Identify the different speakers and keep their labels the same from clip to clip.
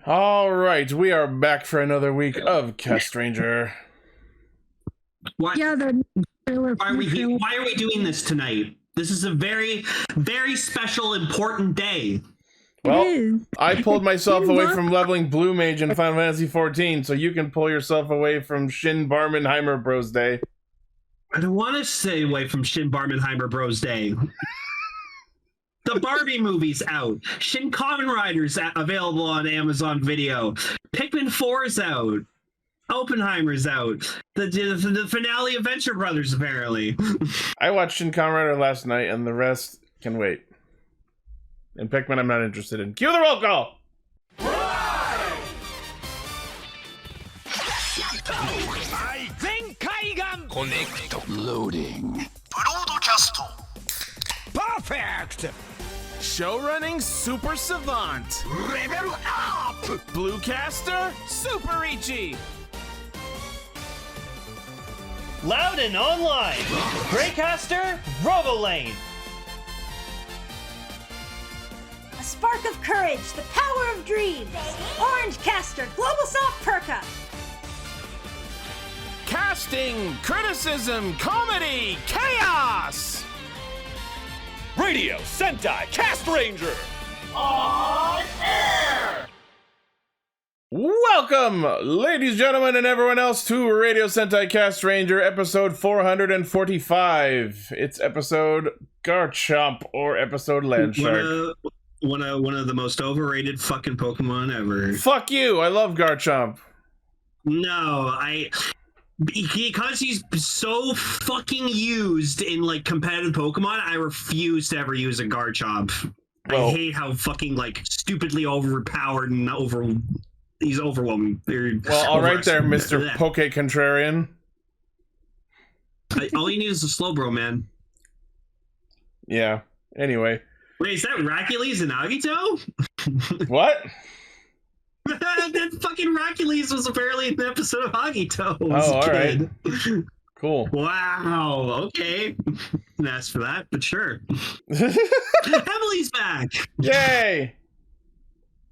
Speaker 1: All right, we are back for another week of Castranger.
Speaker 2: What?
Speaker 3: Yeah,
Speaker 2: Why are we doing this tonight? This is a very, very special, important day.
Speaker 1: Well, I pulled myself away from leveling Blue Mage in Final Fantasy XIV, so you can pull yourself away from Shin Barmenheimer Bros Day.
Speaker 2: I don't want to stay away from Shin Barmenheimer Bros Day. The Barbie movie's out. Shin Kamen Rider's available on Amazon Video. Pikmin 4's out. Oppenheimer's out. The finale of Venture Brothers, apparently.
Speaker 1: I watched Shin Kamen Rider last night, and the rest can wait. And Pikmin I'm not interested in. Cue the roll call!
Speaker 4: Connect. Loading.
Speaker 5: Broadcast.
Speaker 4: Perfect!
Speaker 5: Show running super savant.
Speaker 4: Level up!
Speaker 5: Bluecaster super Ichi.
Speaker 6: Loud and online. Greycaster Robolane.
Speaker 7: A spark of courage, the power of dreams. Orange Caster, Global Soft Perka.
Speaker 5: Casting, criticism, comedy, chaos.
Speaker 6: Radio Sentai Castranger.
Speaker 1: Welcome, ladies and gentlemen, and everyone else, to Radio Sentai Castranger, episode 445. It's episode Garchomp, or episode Landshark.
Speaker 2: One of the most overrated fucking Pokemon ever.
Speaker 1: Fuck you, I love Garchomp.
Speaker 2: No, because he's so fucking used in like competitive Pokemon, I refuse to ever use a Garchomp.
Speaker 1: Well,
Speaker 2: I hate how fucking like stupidly overpowered and he's overwhelming.
Speaker 1: Well, all right there, Mr. Poke Contrarian.
Speaker 2: All you need is a Slowbro, man.
Speaker 1: Yeah, anyway.
Speaker 2: Wait, is that Racles and Agito?
Speaker 1: What?
Speaker 2: That fucking Racles was apparently in the episode of Agito.
Speaker 1: Oh, alright. Cool.
Speaker 2: Wow, okay. Didn't ask for that, but sure. Emily's back!
Speaker 1: Yay!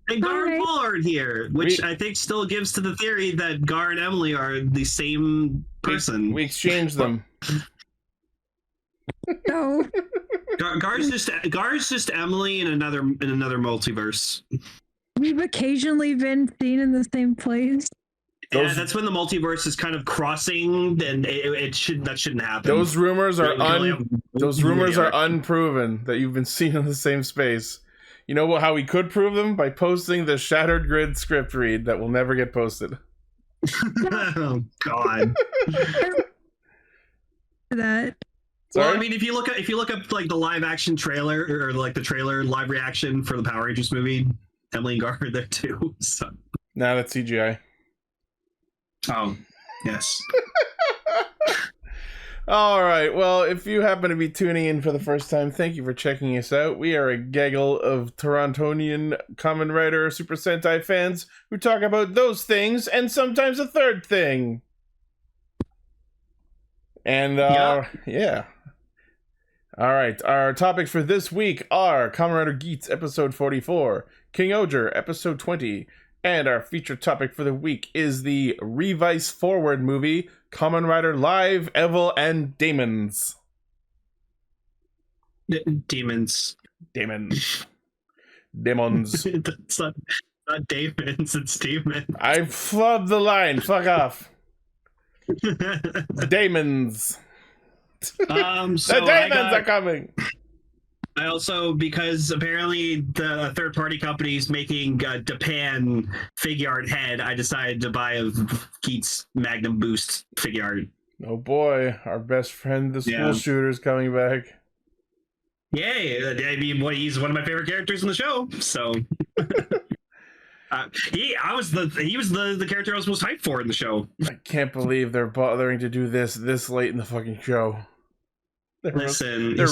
Speaker 2: And Gar and Paul are here, which I think still gives to the theory that Gar and Emily are the same person.
Speaker 1: We exchanged them.
Speaker 3: No.
Speaker 2: Gar's just Emily in another multiverse.
Speaker 3: We've occasionally been seen in the same place.
Speaker 2: Yeah, that's when the multiverse is kind of crossing, and that shouldn't happen.
Speaker 1: Those rumors are unproven that you've been seen in the same space. You know how we could prove them? By posting the Shattered Grid script read that will never get posted.
Speaker 2: Oh God.
Speaker 3: That.
Speaker 1: Sorry?
Speaker 2: Well, I mean, if you look up like the live action trailer or like the trailer live reaction for the Power Rangers movie, Emily and Gar are there too. So.
Speaker 1: Nah, that's CGI.
Speaker 2: Oh, yes.
Speaker 1: All right. Well, if you happen to be tuning in for the first time, thank you for checking us out. We are a gaggle of Torontonian Kamen Rider Super Sentai fans who talk about those things and sometimes a third thing. And yeah. All right. Our topics for this week are Kamen Rider Geats episode 44, Kingohger episode 20, and our featured topic for the week is the Revice Forward movie, Kamen Rider Live, Evil, and Demons.
Speaker 2: Demons.
Speaker 1: Demons.
Speaker 2: It's not demons, it's demons.
Speaker 1: I flubbed the line. Fuck off. Demons.
Speaker 2: So
Speaker 1: the demons are coming.
Speaker 2: I also, because apparently the third-party company is making Japan figure art head, I decided to buy a Geats Magnum Boost figure art.
Speaker 1: Oh boy, our best friend, the school shooter's coming back.
Speaker 2: Yay! I mean, he's one of my favorite characters in the show, so... he was the character I was most hyped for in the show.
Speaker 1: I can't believe they're bothering to do this late in the fucking show.
Speaker 2: They're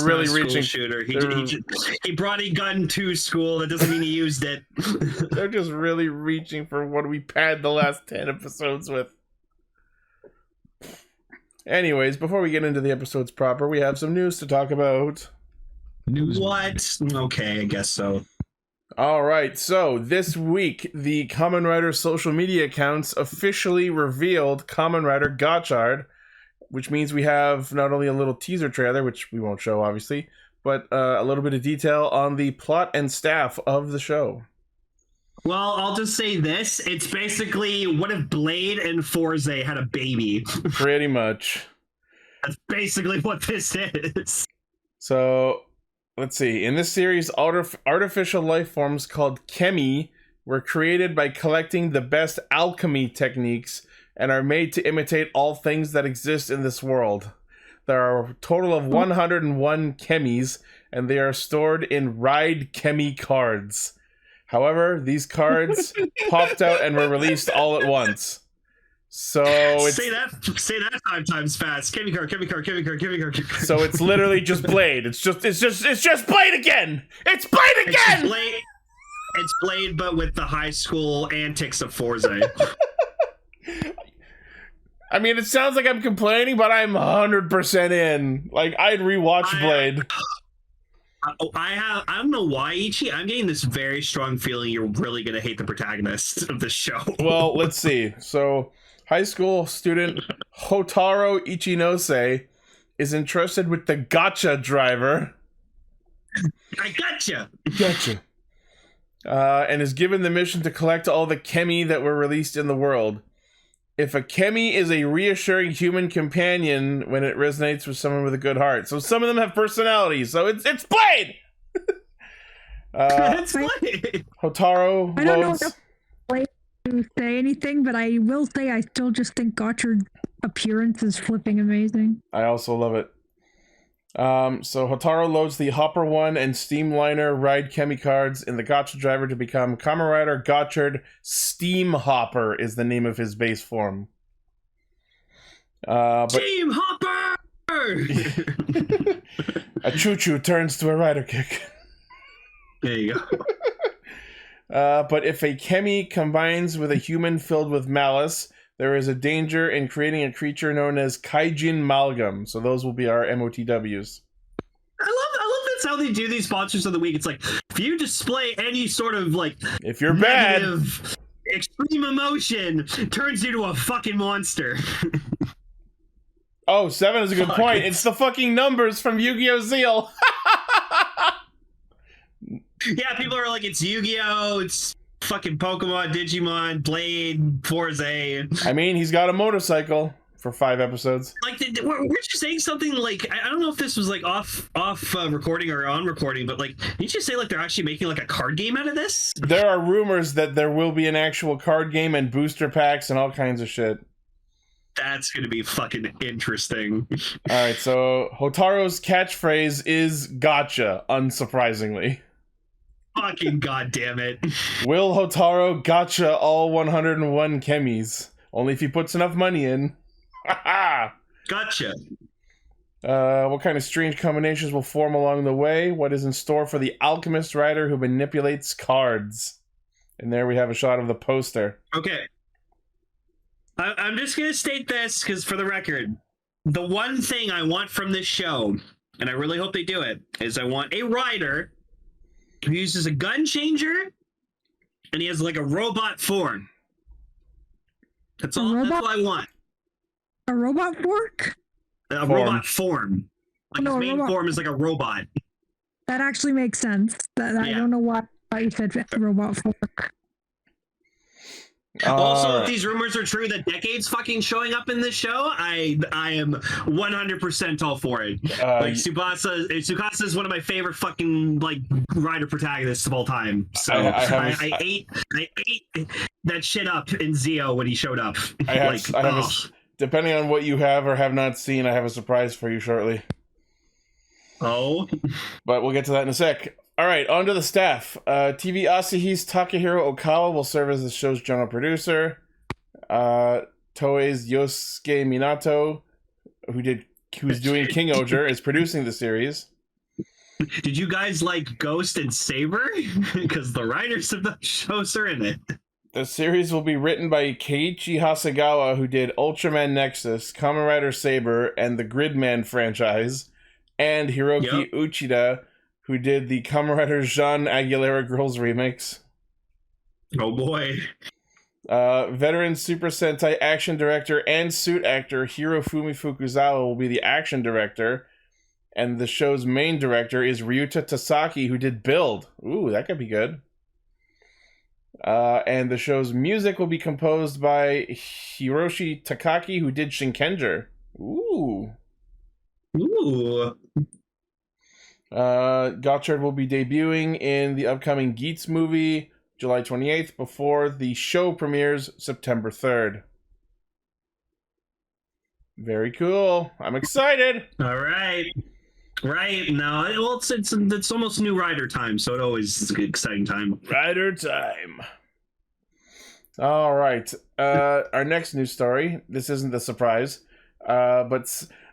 Speaker 1: really reaching.
Speaker 2: Shooter. He brought a gun to school. That doesn't mean he used it.
Speaker 1: They're just really reaching for what we pad the last 10 episodes with. Anyways, before we get into the episodes proper, we have some news to talk about.
Speaker 2: News. What? Okay, I guess so.
Speaker 1: All right, so this week, the Kamen Rider social media accounts officially revealed Kamen Rider Gotchard, which means we have not only a little teaser trailer, which we won't show, obviously, but a little bit of detail on the plot and staff of the show.
Speaker 2: Well, I'll just say this. It's basically, what if Blade and Forze had a baby?
Speaker 1: Pretty much.
Speaker 2: That's basically what this is.
Speaker 1: So, let's see. In this series, artificial life forms called Kemi were created by collecting the best alchemy techniques and are made to imitate all things that exist in this world. There are a total of 101 Kemis, and they are stored in Ride Kemi cards. However, these cards popped out and were released all at once. So it's,
Speaker 2: say that 5 times fast. Kemi card.
Speaker 1: So it's literally just Blade. It's just Blade again. It's Blade again.
Speaker 2: It's Blade, but with the high school antics of Forze.
Speaker 1: I mean, it sounds like I'm complaining, but I'm 100% in. Like, I'd rewatch Blade.
Speaker 2: I don't know why, Ichi. I'm getting this very strong feeling you're really gonna hate the protagonist of this show.
Speaker 1: Well, let's see. So, high school student Hotaro Ichinose is entrusted with the gotcha driver.
Speaker 2: I gotcha.
Speaker 1: Gotcha. And is given the mission to collect all the Kemi that were released in the world. If a Kemi is a reassuring human companion when it resonates with someone with a good heart. So some of them have personalities. So it's Blade!
Speaker 2: It's Blade!
Speaker 1: Hotaro
Speaker 3: I don't know
Speaker 1: loads...
Speaker 3: if Blade to say anything, but I will say I still just think Gotchard's appearance is flipping amazing.
Speaker 1: I also love it. So Hotaro loads the Hopper 1 and Steamliner Ride Kemi cards in the Gotcha driver to become Kamen Rider Gotchard Steam Hopper is the name of his base form.
Speaker 2: Steam Hopper!
Speaker 1: A choo-choo turns to a rider kick.
Speaker 2: There you go.
Speaker 1: But if a Kemi combines with a human filled with malice, there is a danger in creating a creature known as Kaijin Malgam. So those will be our MOTWs.
Speaker 2: I love that's how they do these sponsors of the week. It's like, if you display any sort of like,
Speaker 1: if you're bad,
Speaker 2: extreme emotion, turns you to a fucking monster.
Speaker 1: Oh, 7 is a good point. It's the fucking numbers from Yu-Gi-Oh! Zeal.
Speaker 2: Yeah, people are like, it's Yu-Gi-Oh! It's fucking Pokemon, Digimon, Blade, Forze.
Speaker 1: I mean, he's got a motorcycle for 5 episodes.
Speaker 2: Like, weren't you saying something like, I don't know if this was like off recording or on recording, but like, did you say like they're actually making like a card game out of this?
Speaker 1: There are rumors that there will be an actual card game and booster packs and all kinds of shit.
Speaker 2: That's gonna be fucking interesting.
Speaker 1: Alright, so Hotaro's catchphrase is gotcha, unsurprisingly.
Speaker 2: Fucking goddamn it.
Speaker 1: Will Hotaro gotcha all 101 Kemis? Only if he puts enough money in.
Speaker 2: Gotcha.
Speaker 1: What kind of strange combinations will form along the way? What is in store for the alchemist rider who manipulates cards? And there we have a shot of the poster.
Speaker 2: Okay. I'm just gonna state this, because for the record, the one thing I want from this show, and I really hope they do it, is I want a rider who uses a gun changer, and he has like a robot form. That's all. That's what I want.
Speaker 3: A robot fork?
Speaker 2: A robot form. Like
Speaker 3: No,
Speaker 2: his main
Speaker 3: robot.
Speaker 2: form is like a robot.
Speaker 3: That actually makes sense. I don't know why you said robot fork.
Speaker 2: Also, if these rumors are true that Decade's fucking showing up in this show, I am 100% all for it. Like Tsukasa is one of my favorite fucking like rider protagonists of all time. So I ate that shit up in Zio when he showed up.
Speaker 1: Depending on what you have or have not seen, I have a surprise for you shortly.
Speaker 2: Oh, but
Speaker 1: we'll get to that in a sec. All right, on to the staff. TV Asahi's Takahiro Okawa will serve as the show's general producer. Toei's Yosuke Minato, who's doing Kingohger, is producing the series.
Speaker 2: Did you guys like Ghost and Saber? Because the writers of the shows are in it.
Speaker 1: The series will be written by Keiichi Hasegawa, who did Ultraman Nexus, Kamen Rider Saber, and the Gridman franchise, and Hiroki Uchida, who did the Kamen Rider Jean Aguilera Girls remix.
Speaker 2: Oh boy.
Speaker 1: Veteran Super Sentai action director and suit actor Hirofumi Fukuzawa will be the action director, and the show's main director is Ryuta Tasaki, who did Build. Ooh, that could be good. And the show's music will be composed by Hiroshi Takaki, who did Shinkenger. Ooh.
Speaker 2: Ooh.
Speaker 1: Gotchard will be debuting in the upcoming Geats movie July 28th before the show premieres September 3rd. Very cool. I'm excited.
Speaker 2: All right. Right. No, well, it's almost new Rider time, so it always is a good, exciting time.
Speaker 1: Rider time. All right. Our next news story. This isn't the surprise.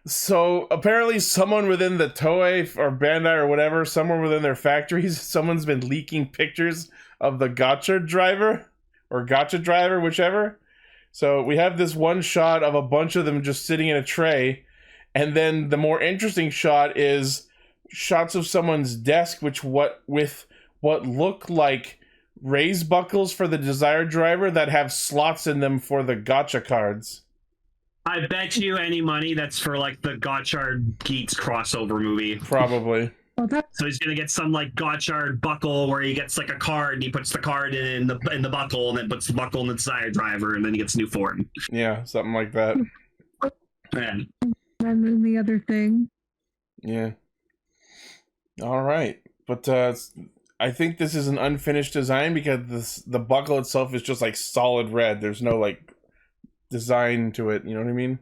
Speaker 1: So apparently someone within the Toei or Bandai or whatever, somewhere within their factories, someone's been leaking pictures of the Gotcha driver, whichever. So we have this one shot of a bunch of them just sitting in a tray, and then the more interesting shot is shots of someone's desk, with what look like raise buckles for the desired driver that have slots in them for the Gotcha cards.
Speaker 2: I bet you any money that's for like the Gotchard Geats crossover movie.
Speaker 1: Probably.
Speaker 2: So he's gonna get some like Gotchard buckle where he gets like a card and he puts the card in the buckle and then puts the buckle in the desired driver and then he gets a new form.
Speaker 1: Yeah, something like that.
Speaker 2: Yeah.
Speaker 3: And then the other thing.
Speaker 1: Yeah. All right, but I think this is an unfinished design because the buckle itself is just like solid red. There's no like design to it. You know what I mean?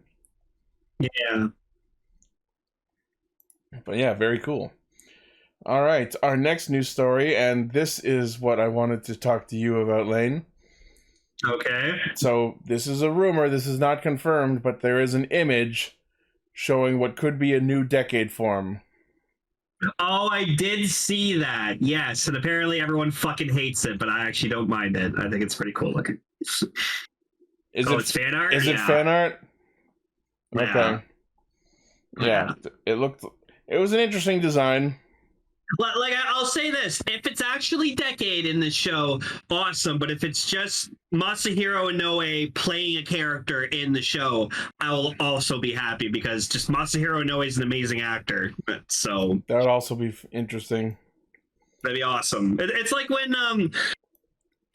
Speaker 2: Yeah.
Speaker 1: But yeah, very cool. All right, our next news story, and this is what I wanted to talk to you about, Lane.
Speaker 2: Okay.
Speaker 1: So this is a rumor. This is not confirmed, but there is an image showing what could be a new decade form.
Speaker 2: Oh, I did see that. Yes, and apparently everyone fucking hates it, but I actually don't mind it. I think it's pretty cool looking. It's fan art?
Speaker 1: Is it fan art? Okay. Yeah, it was an interesting design.
Speaker 2: Like, I'll say this. If it's actually Decade in this show, awesome. But if it's just Masahiro Inoue playing a character in the show, I will also be happy because just Masahiro Inoue is an amazing actor. So
Speaker 1: that would also be interesting.
Speaker 2: That'd be awesome. It's like when,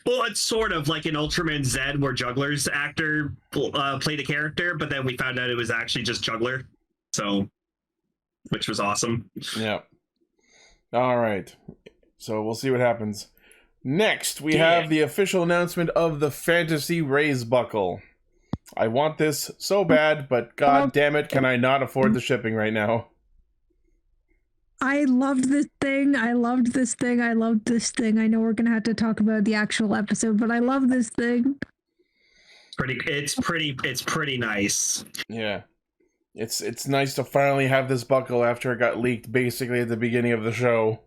Speaker 2: well, it's sort of like in Ultraman Z where Juggler's actor played a character, but then we found out it was actually just Juggler. So, which was awesome.
Speaker 1: Yeah. All right, so we'll see what happens. Next, we have the official announcement of the Fantasy Raise Buckle. I want this so bad, but god damn it, can I not afford the shipping right now?
Speaker 3: I loved this thing. I loved this thing. I loved this thing. I know we're gonna have to talk about the actual episode, but I love this thing.
Speaker 2: It's pretty nice.
Speaker 1: Yeah. It's nice to finally have this buckle after it got leaked basically at the beginning of the show.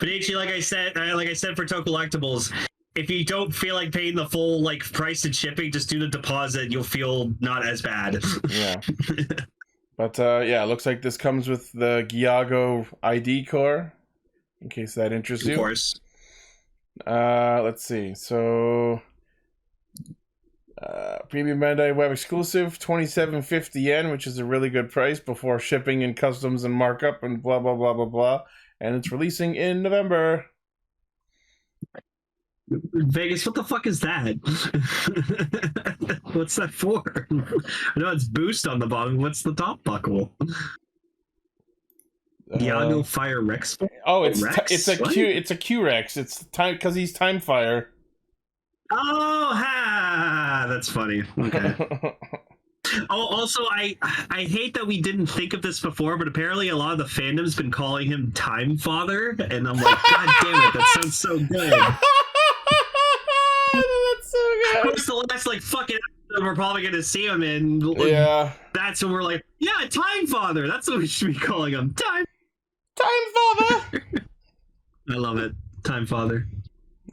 Speaker 2: But Ichi, like I said for Tokollectibles, if you don't feel like paying the full like price and shipping, just do the deposit. You'll feel not as bad.
Speaker 1: Yeah. But yeah, it looks like this comes with the Giago ID core, in case that interests you.
Speaker 2: Of course.
Speaker 1: Let's see. So premium Bandai web exclusive, 2750 yen, which is a really good price before shipping and customs and markup and blah blah blah blah blah. And it's releasing in November.
Speaker 2: Vegas, what the fuck is that? What's that for? I know it's boost on the bottom. What's the top buckle? Iago Fire Rex.
Speaker 1: Oh, it's
Speaker 2: Rex?
Speaker 1: it's a Q-Rex. It's time because he's Time Fire.
Speaker 2: Oh, that's funny. Okay. Oh, also, I hate that we didn't think of this before, but apparently a lot of the fandom's been calling him Time Father, and I'm like, God damn it, that sounds so good.
Speaker 1: That's so good.
Speaker 2: Of course, the last like fucking episode we're probably gonna see him in.
Speaker 1: Yeah.
Speaker 2: That's when we're like, yeah, Time Father. That's what we should be calling him. Time
Speaker 1: Father.
Speaker 2: I love it. Time Father.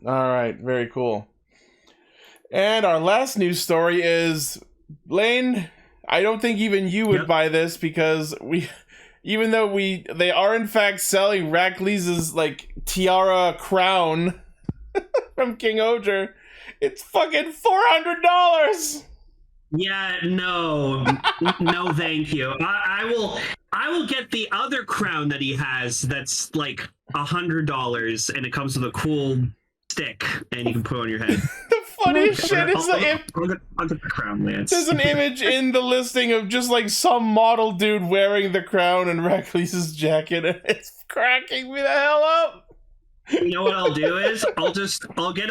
Speaker 1: All right, very cool. And our last news story is, Lane, I don't think even you would buy this because even though they are in fact selling Racles' like tiara crown from Kingohger, it's fucking $400.
Speaker 2: Yeah, no, thank you. I will get the other crown that he has. That's like $100, and it comes with a cool stick, and you can put it on your head.
Speaker 1: The funniest shit is
Speaker 2: I'll get the crown, Lance.
Speaker 1: there's an image in the listing of just like some model dude wearing the crown and Racles' jacket, and it's cracking me the hell up.
Speaker 2: You know what I'll do is I'll get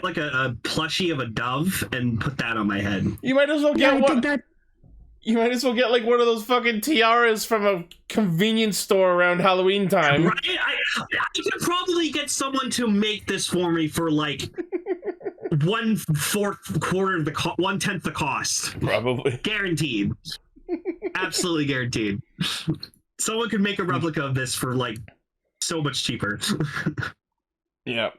Speaker 2: like a plushie of a dove and put that on my head.
Speaker 1: You might as well get one. You might as well get like one of those fucking tiaras from a convenience store around Halloween time.
Speaker 2: Right? I could probably get someone to make this for me for like 1/10 the cost.
Speaker 1: Probably.
Speaker 2: Guaranteed. Absolutely guaranteed. Someone could make a replica of this for like so much cheaper.
Speaker 1: Yeah.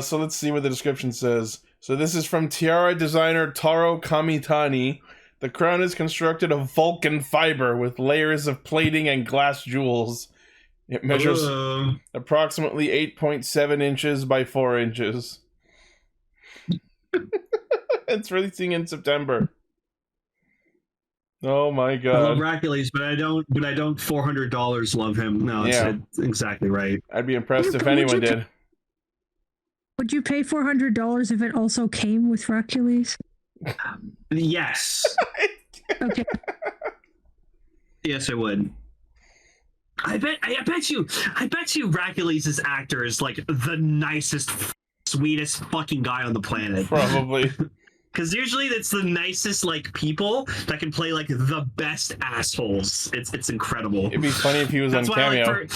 Speaker 1: So let's see what the description says. So this is from tiara designer Taro Kamitani. The crown is constructed of Vulcan fiber with layers of plating and glass jewels. It measures approximately 8.7 inches by 4 inches. It's releasing in September. Oh my god.
Speaker 2: I love Racles, but I don't $400 love him. No, it's exactly right.
Speaker 1: I'd be impressed if anyone did.
Speaker 3: Would you pay $400 if it also came with Racles?
Speaker 2: Yes.
Speaker 3: Okay.
Speaker 2: Yes, I would. I bet you Racles' actor is like the nicest, sweetest fucking guy on the planet.
Speaker 1: Probably.
Speaker 2: Because usually it's the nicest like people that can play like the best assholes. It's incredible.
Speaker 1: It'd be funny if he was on Cameo.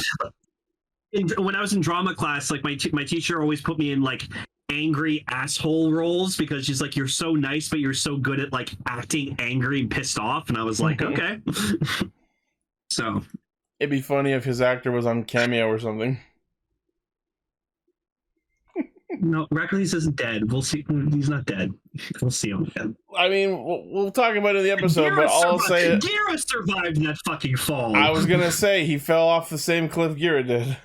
Speaker 2: When I was in drama class, like my teacher always put me in like angry asshole roles because she's like, you're so nice, but you're so good at like acting angry and pissed off. And I was like, okay. So
Speaker 1: it'd be funny if his actor was on Cameo or something.
Speaker 2: No, Racles isn't dead. We'll see. He's not dead. We'll see him again.
Speaker 1: I mean, we'll talk about it in the episode, but all I'll say is
Speaker 2: Gira survived that fucking fall.
Speaker 1: I was gonna say he fell off the same cliff Gira did.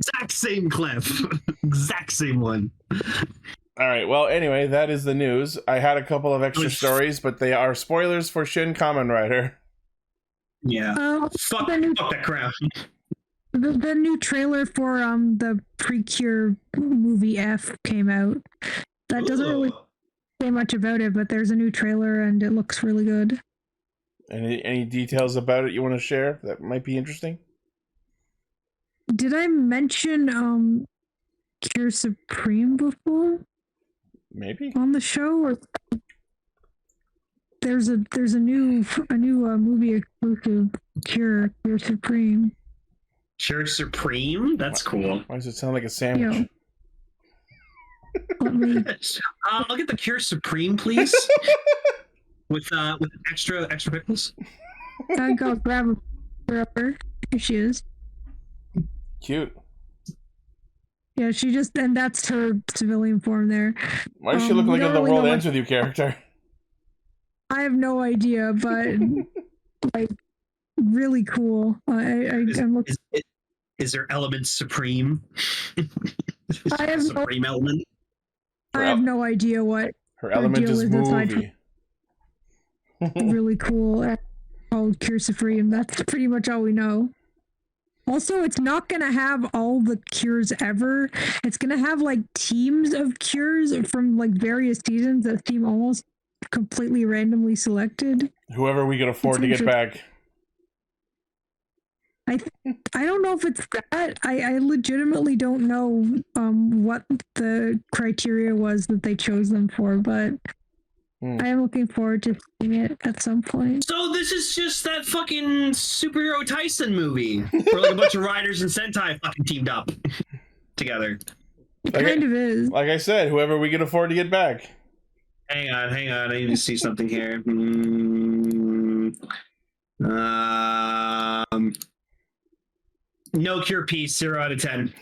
Speaker 2: Exact same cliff. Exact same one.
Speaker 1: All right. Well, anyway, that is the news. I had a couple of extra stories, but they are spoilers for Shin Kamen Rider.
Speaker 2: Yeah. Fuck that crap.
Speaker 3: The new trailer for the Precure movie F came out. That doesn't really say much about it, but there's a new trailer and it looks really good.
Speaker 1: Any details about it you want to share that might be interesting?
Speaker 3: Did I mention Cure Supreme before?
Speaker 1: Maybe
Speaker 3: on the show, or there's a new movie exclusive Cure Supreme.
Speaker 2: Cure Supreme? That's cool.
Speaker 1: Why does it sound like a sandwich?
Speaker 2: I'll get the Cure Supreme, please. with extra pickles.
Speaker 3: I'll go grab her. Here she is.
Speaker 1: Cute.
Speaker 3: Yeah, and that's her civilian form there.
Speaker 1: Why does she look like a The World Ends With You character? I
Speaker 3: have no idea, but like really cool.
Speaker 2: Is there element supreme?
Speaker 3: I have
Speaker 2: supreme element.
Speaker 3: I have no idea what
Speaker 1: her element is. Movie.
Speaker 3: Really cool. Called Cure Supreme. That's pretty much all we know. Also, it's not going to have all the cures ever. It's going to have like teams of cures from like various seasons that seem almost completely randomly selected.
Speaker 1: Whoever we can afford to get back.
Speaker 3: I don't know if it's that. I legitimately don't know what the criteria was that they chose them for, but I am looking forward to seeing it at some point.
Speaker 2: So this is just that fucking superhero Tyson movie where like a bunch of riders and Sentai fucking teamed up together.
Speaker 3: It kind of is.
Speaker 1: Like I said, whoever we can afford to get back.
Speaker 2: Hang on. I need to see something here. No cure piece, 0 out of 10.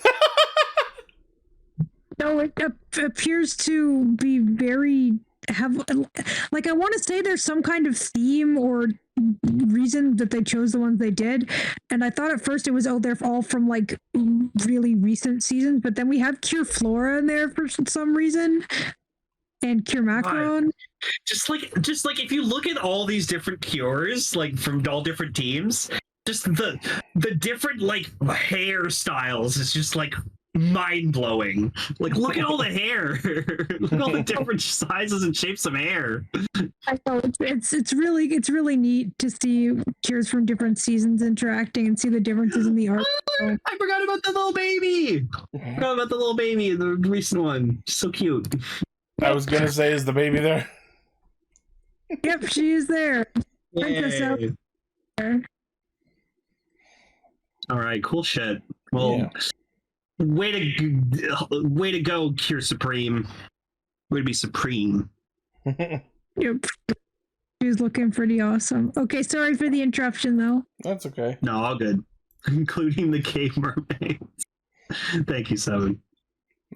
Speaker 3: No, it appears to be very I want to say there's some kind of theme or reason that they chose the ones they did. And I thought at first it was, they're all from like really recent seasons, but then we have Cure Flora in there for some reason. And Cure Macaron.
Speaker 2: Just like if you look at all these different cures, like from all different teams, just the different like hairstyles is just like mind blowing. Like, look at all the hair, look at all the different sizes and shapes of hair.
Speaker 3: I know it's really neat to see cures from different seasons interacting and see the differences in the art.
Speaker 2: I forgot about the little baby. I forgot about the little baby in the recent one. So cute.
Speaker 1: I was gonna say, is the baby there?
Speaker 3: Yep, she is there.
Speaker 2: Yay. All right, cool shit. Well,
Speaker 1: Yeah.
Speaker 2: way to go, Cure Supreme. Way to be supreme.
Speaker 3: Yep. She was looking pretty awesome. Okay, sorry for the interruption though.
Speaker 1: That's okay.
Speaker 2: No, all good. Including the cave mermaids. Thank you, Seven.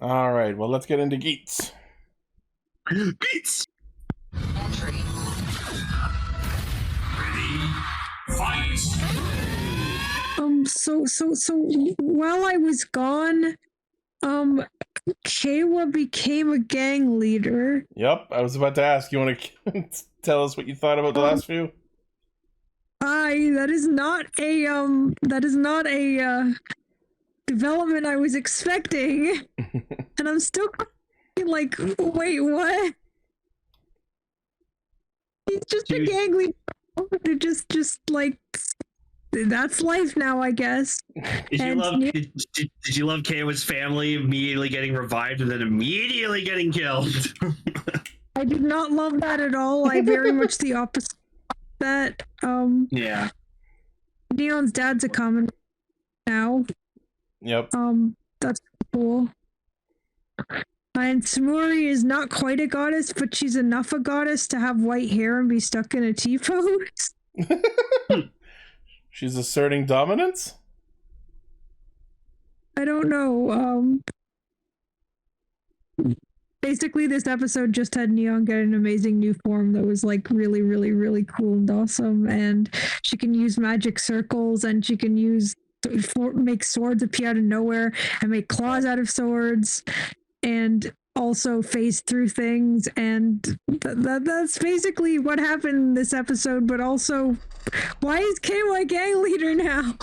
Speaker 1: All right, well, let's get into Geats.
Speaker 2: Geats!
Speaker 3: So while I was gone, Keiwa became a gang leader.
Speaker 1: Yep, I was about to ask. You want to tell us what you thought about the last few?
Speaker 3: That is not a development I was expecting. And I'm still like, wait, what? He's just a gang leader. They're just like, that's life now, I guess.
Speaker 2: Did you love Keiwa's family immediately getting revived and then immediately getting killed?
Speaker 3: I did not love that at all. I very much the opposite of that.
Speaker 2: Yeah.
Speaker 3: Neon's dad's a Kamen now.
Speaker 1: Yep.
Speaker 3: That's cool. And Smuri is not quite a goddess, but she's enough a goddess to have white hair and be stuck in a T-pose.
Speaker 1: She's asserting dominance?
Speaker 3: I don't know. Basically, this episode just had Neon get an amazing new form that was like really, really, really cool and awesome. And she can use magic circles, and she can make swords appear out of nowhere and make claws out of swords, and also phase through things. And that's basically what happened in this episode. But also, why is KY gang leader now?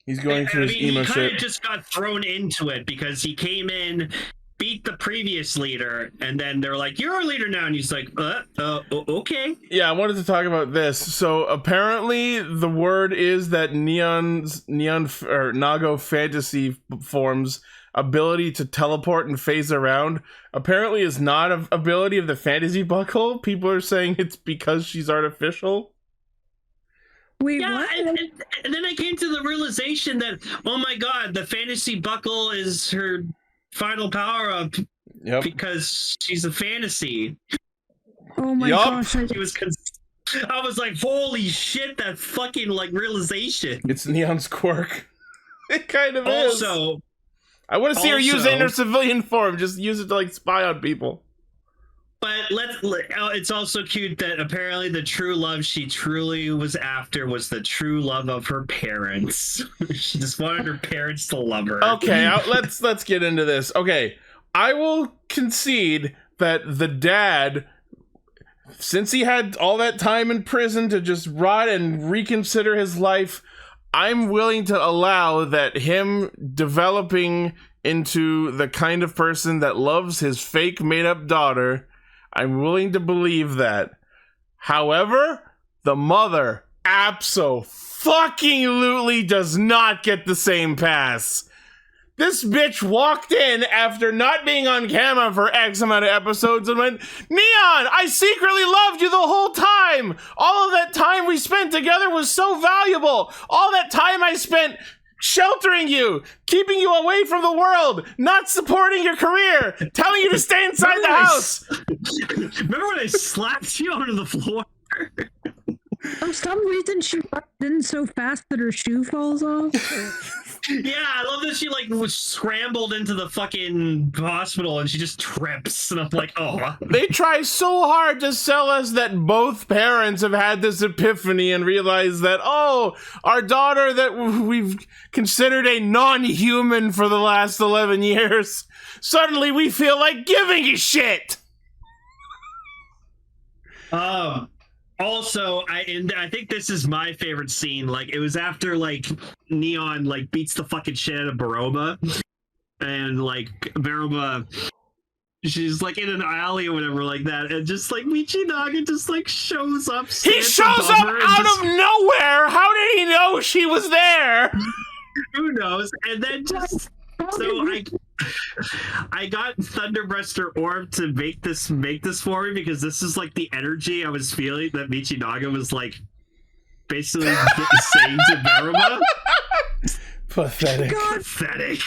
Speaker 1: He's going through his emo
Speaker 2: he kind
Speaker 1: shit.
Speaker 2: of just got thrown into it because he came in, beat the previous leader, and then they're like, "You're our leader now," and he's like, okay."
Speaker 1: Yeah, I wanted to talk about this. So apparently, the word is that Neon or Nago fantasy form's ability to teleport and phase around apparently is not an ability of the fantasy buckle. People are saying it's because she's artificial.
Speaker 3: Wait,
Speaker 2: Yeah,
Speaker 3: what?
Speaker 2: and then I came to the realization that, oh my god, the fantasy buckle is her final power up.
Speaker 1: Yep.
Speaker 2: Because she's a fantasy.
Speaker 3: Oh my
Speaker 1: Yup.
Speaker 3: gosh!
Speaker 2: I was like, holy shit, that fucking like realization.
Speaker 1: It's Neon's quirk. It kind of is.
Speaker 2: Also,
Speaker 1: I want to see her use it in her civilian form. Just use it to like spy on people.
Speaker 2: but it's also cute that apparently the true love she truly was after was the true love of her parents. She just wanted her parents to love her.
Speaker 1: Okay, let's get into this. Okay, I will concede that the dad, since he had all that time in prison to just rot and reconsider his life, I'm willing to allow that him developing into the kind of person that loves his fake made-up daughter. I'm willing to believe that. However, the mother abso-fucking-lutely does not get the same pass. This bitch walked in after not being on camera for X amount of episodes and went, "Neon, I secretly loved you the whole time. All of that time we spent together was so valuable. All that time I spent sheltering you, keeping you away from the world, not supporting your career, telling you to stay inside the house."
Speaker 2: Remember when I slapped you onto the floor?
Speaker 3: For some reason, she runs in so fast that her shoe falls off.
Speaker 2: Yeah, I love that she like was scrambled into the fucking hospital and she just trips, and I'm like, oh.
Speaker 1: They try so hard to sell us that both parents have had this epiphany and realize that, oh, our daughter that we've considered a non-human for the last 11 years, suddenly we feel like giving a shit.
Speaker 2: Also, I think this is my favorite scene. Like, it was after like Neon like beats the fucking shit out of Baroma, and like Baroma, she's like in an alley or whatever like that, and just like Michinaga just like shows up.
Speaker 1: He shows up out of nowhere. How did he know she was there?
Speaker 2: Who knows? And then just so I got Thunderbreaster Orb to make this for me, because this is like the energy I was feeling that Michinaga was like basically saying to Baruma.
Speaker 1: Pathetic.
Speaker 2: Pathetic.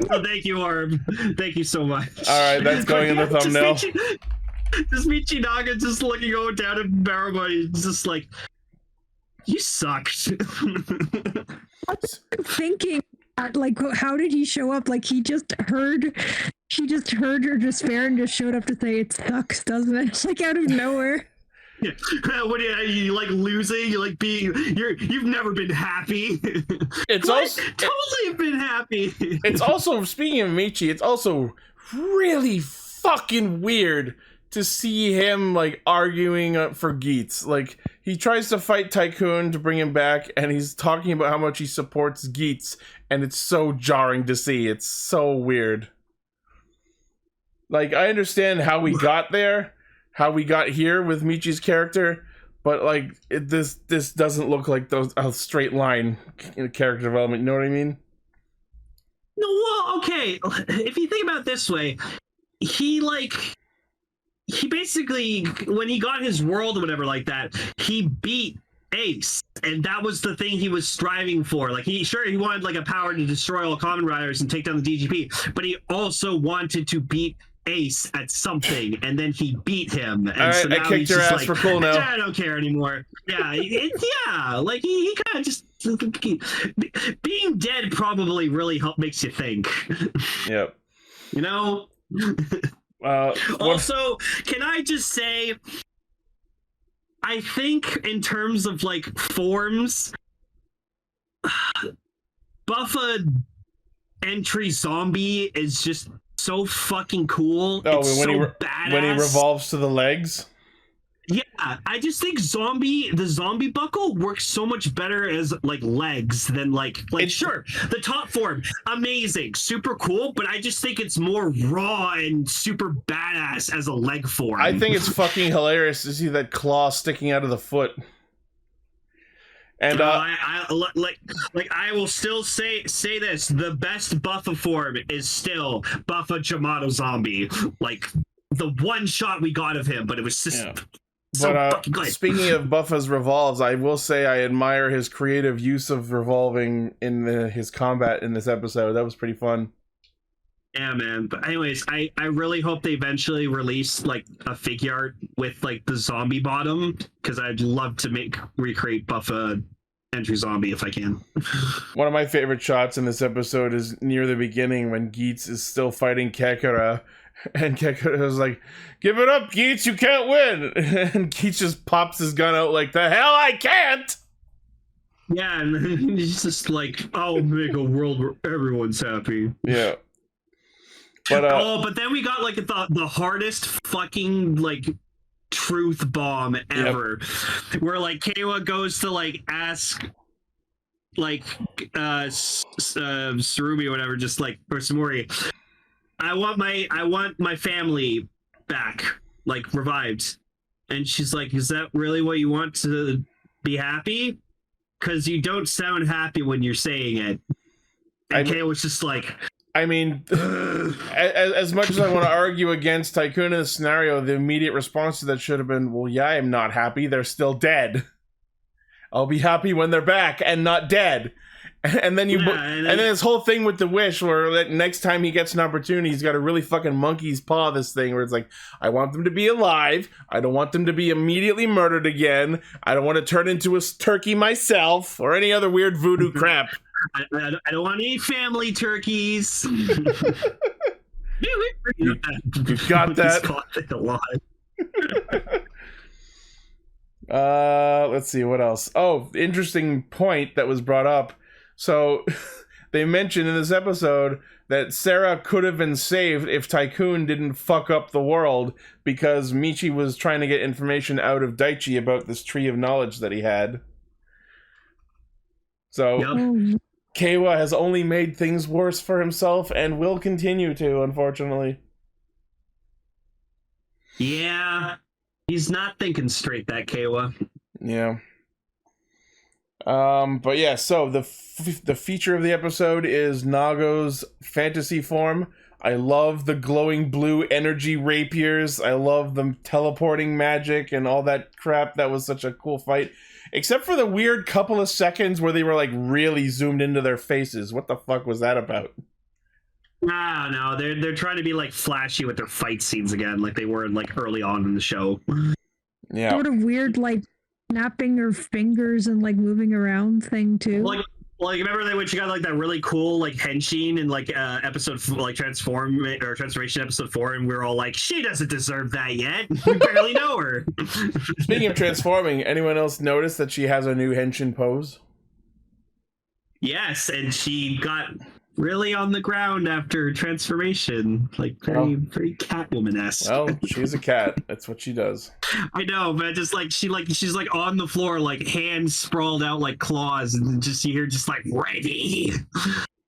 Speaker 2: Well, thank you, Orb. Thank you so much.
Speaker 1: All right, that's going in the thumbnail.
Speaker 2: Just Michinaga just looking down at Baruma. He's just like, you suck.
Speaker 3: Thinking, like, how did he show up? Like, he just heard her despair and just showed up to say, it sucks, doesn't it? Like, out of nowhere.
Speaker 2: Yeah. What are you like losing? You like being you've never been happy.
Speaker 1: It's also
Speaker 2: totally been happy.
Speaker 1: It's also, speaking of Michi, it's also really fucking weird to see him like arguing for Geats. Like, he tries to fight Tycoon to bring him back, and he's talking about how much he supports Geats, and it's so jarring to see. It's so weird. Like, I understand how we got there, how we got here with Michi's character, but like this doesn't look like a straight line character development. You know what I mean?
Speaker 2: No, well, okay. If you think about it this way, he basically, when he got his world or whatever like that, he beat Ace, and that was the thing he was striving for. Like, he wanted like a power to destroy all Kamen Riders and take down the DGP, but he also wanted to beat Ace at something, and then he beat him. And
Speaker 1: all right,
Speaker 2: so now
Speaker 1: I kicked your ass
Speaker 2: like,
Speaker 1: for cool now.
Speaker 2: I don't care anymore. Yeah, yeah. Like he kind of just being dead probably really makes you think.
Speaker 1: Yep.
Speaker 2: You know. Also, can I just say, I think in terms of like forms, Buffa entry zombie is just so fucking cool.
Speaker 1: Oh,
Speaker 2: it's
Speaker 1: when
Speaker 2: badass.
Speaker 1: When he revolves to the legs.
Speaker 2: Yeah, I just think the zombie buckle works so much better as like legs than like sure, the top form, amazing, super cool, but I just think it's more raw and super badass as a leg form.
Speaker 1: I think it's fucking hilarious to see that claw sticking out of the foot. And
Speaker 2: I will still say this: the best Buffa form is still Buffa Jamato Zombie. Like, the one shot we got of him, but it was just. Yeah.
Speaker 1: But speaking of Buffa's revolves, I will say I admire his creative use of revolving in his combat in this episode. That was pretty fun.
Speaker 2: Yeah, man. But anyways, I really hope they eventually release like a figure art with like the zombie bottom, because I'd love to recreate Buffa entry zombie if I can.
Speaker 1: One of my favorite shots in this episode is near the beginning when Geats is still fighting Kekara. And Kekara was like, "Give it up, Geats, you can't win." And Geats just pops his gun out like, "The hell I can't!"
Speaker 2: Yeah, and he's just like, "I'll make a world where everyone's happy."
Speaker 1: Yeah. But
Speaker 2: then we got like the hardest fucking like truth bomb ever. Yep. Where like Keiwa goes to like ask like Surumi or whatever, just like, or Samori, I want my family back, like revived. And she's like, "Is that really what you want to be happy? Because you don't sound happy when you're saying it." And Kay was just like,
Speaker 1: I mean, as much as I want to argue against Tycoon in this scenario, the immediate response to that should have been, "Well, yeah, I'm not happy. They're still dead. I'll be happy when they're back and not dead." And then
Speaker 2: and
Speaker 1: then this whole thing with the wish, where that next time he gets an opportunity, he's got to really fucking monkey's paw this thing, where it's like, I want them to be alive. I don't want them to be immediately murdered again. I don't want to turn into a turkey myself or any other weird voodoo crap.
Speaker 2: I don't want any family turkeys.
Speaker 1: You've got that. Let's see what else. Oh, interesting point that was brought up. So they mentioned in this episode that Sarah could have been saved if Tycoon didn't fuck up the world, because Michi was trying to get information out of Daichi about this tree of knowledge that he had. So Keiwa has only made things worse for himself and will continue to, unfortunately.
Speaker 2: Yeah, he's not thinking straight, that Keiwa.
Speaker 1: Yeah. But yeah, so the feature of the episode is Nago's fantasy form. I love the glowing blue energy rapiers. I love the teleporting magic and all that crap. That was such a cool fight. Except for the weird couple of seconds where they were like really zoomed into their faces. What the fuck was that about?
Speaker 2: No, they're trying to be like flashy with their fight scenes again, like they were like early on in the show.
Speaker 1: Yeah.
Speaker 3: Sort of weird, like snapping her fingers and like moving around thing too.
Speaker 2: Like remember when she got like that really cool like henshin in like episode like transformation episode 4, and we were all like, she doesn't deserve that yet. We barely know her.
Speaker 1: Speaking of transforming, anyone else notice that she has a new henshin pose?
Speaker 2: Yes, and she got really on the ground after transformation, like very Catwoman-esque.
Speaker 1: Well, she's a cat. That's what she does.
Speaker 2: I know, but just like she's like on the floor, like hands sprawled out like claws, and just you hear just like ready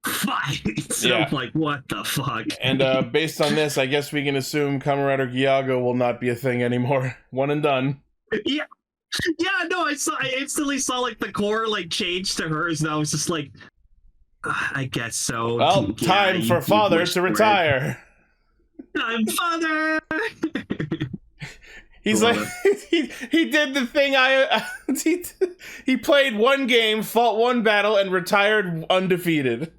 Speaker 2: fight. So
Speaker 1: Yeah.
Speaker 2: I'm like, what the fuck?
Speaker 1: And based on this, I guess we can assume Kamen Rider Gyago will not be a thing anymore. One and done.
Speaker 2: Yeah, no, I instantly saw like the core like change to hers, and I was just like, I guess so.
Speaker 1: Well, time for father to retire.
Speaker 2: Time, father.
Speaker 1: He's like, he did the thing he played one game, fought one battle, and retired undefeated.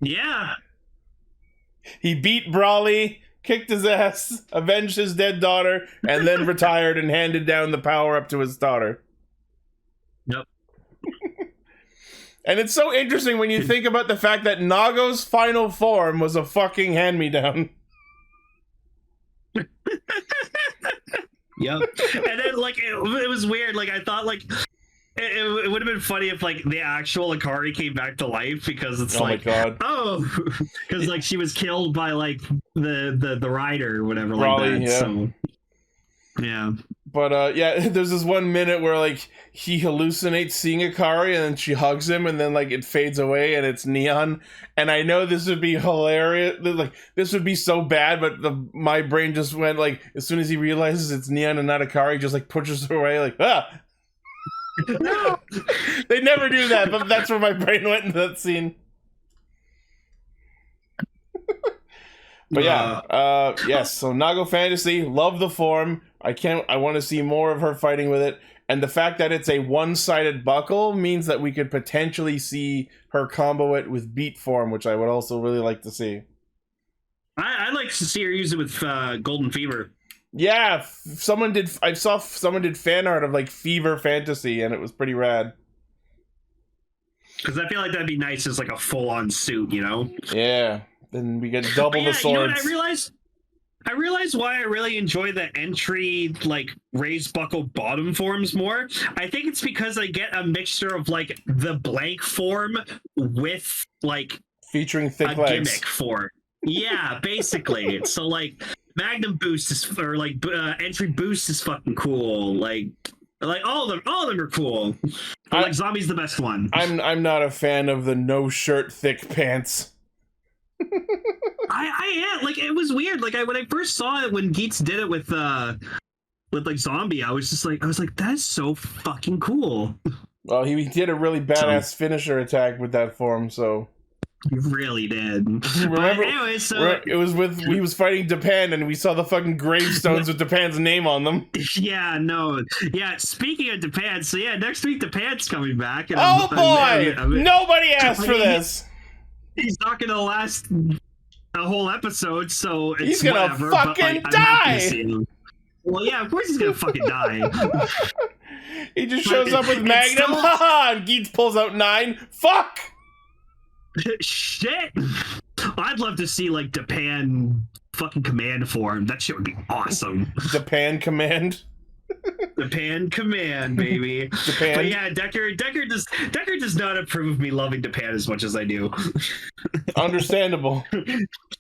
Speaker 2: Yeah.
Speaker 1: He beat Brawly, kicked his ass, avenged his dead daughter, and then retired and handed down the power up to his daughter.
Speaker 2: Yep.
Speaker 1: And it's so interesting when you think about the fact that Nago's final form was a fucking hand-me-down.
Speaker 2: Yep. And then like it was weird. Like I thought like it would have been funny if like the actual Akari came back to life, because it's
Speaker 1: my God.
Speaker 2: Because like she was killed by like the rider or whatever.
Speaker 1: Brawly,
Speaker 2: like that.
Speaker 1: yeah.
Speaker 2: So yeah.
Speaker 1: But yeah, there's this 1 minute where like he hallucinates seeing Akari, and then she hugs him, and then like it fades away and it's Neon. And I know this would be hilarious, like this would be so bad, but my brain just went like, as soon as he realizes it's Neon and not Akari, just like pushes her away, like no. They never do that, but that's where my brain went in that scene. But yeah, yes, so Nago Fantasy, love the form. I want to see more of her fighting with it. And the fact that it's a one-sided buckle means that we could potentially see her combo it with beat form, which I would also really like to see.
Speaker 2: I'd like to see her use it with Golden Fever.
Speaker 1: Yeah, I saw someone did fan art of like Fever Fantasy, and it was pretty rad.
Speaker 2: Because I feel like that'd be nice as like a full-on suit, you know?
Speaker 1: Yeah, then we get double the swords.
Speaker 2: You know what I realized why I really enjoy the entry, like, raised buckle bottom forms more. I think it's because I get a mixture of, like, the blank form with, like...
Speaker 1: featuring thick legs.
Speaker 2: Gimmick form. Yeah, basically. So, like, Magnum Boost is... or, like, entry Boost is fucking cool. Like all of them are cool. But, like, Zombie's the best one.
Speaker 1: I'm not a fan of the no-shirt thick pants.
Speaker 2: I am, like, it was weird. Like when I first saw it, when Geats did it with like Zombie, I was like that's so fucking cool.
Speaker 1: Well, he did a really badass finisher attack with that form, so
Speaker 2: You really did.
Speaker 1: Remember?
Speaker 2: Anyway, so
Speaker 1: It was he was fighting Japan, and we saw the fucking gravestones with Japan's name on them.
Speaker 2: yeah, no, yeah. Speaking of Japan, so yeah, next week Japan's coming back. And
Speaker 1: Oh boy! Nobody asked for this.
Speaker 2: He's not gonna last a whole episode, so it's
Speaker 1: he's gonna
Speaker 2: whatever,
Speaker 1: fucking
Speaker 2: but, like,
Speaker 1: die.
Speaker 2: Well, yeah, of course he's gonna fucking die.
Speaker 1: He just shows up with Magnum, haha, and Geats pulls out 9. Fuck!
Speaker 2: Shit! I'd love to see, like, Japan fucking command form. That shit would be awesome.
Speaker 1: Japan Command?
Speaker 2: Japan command, baby.
Speaker 1: Japan.
Speaker 2: But yeah, Decker does not approve of me loving Japan as much as I do.
Speaker 1: Understandable.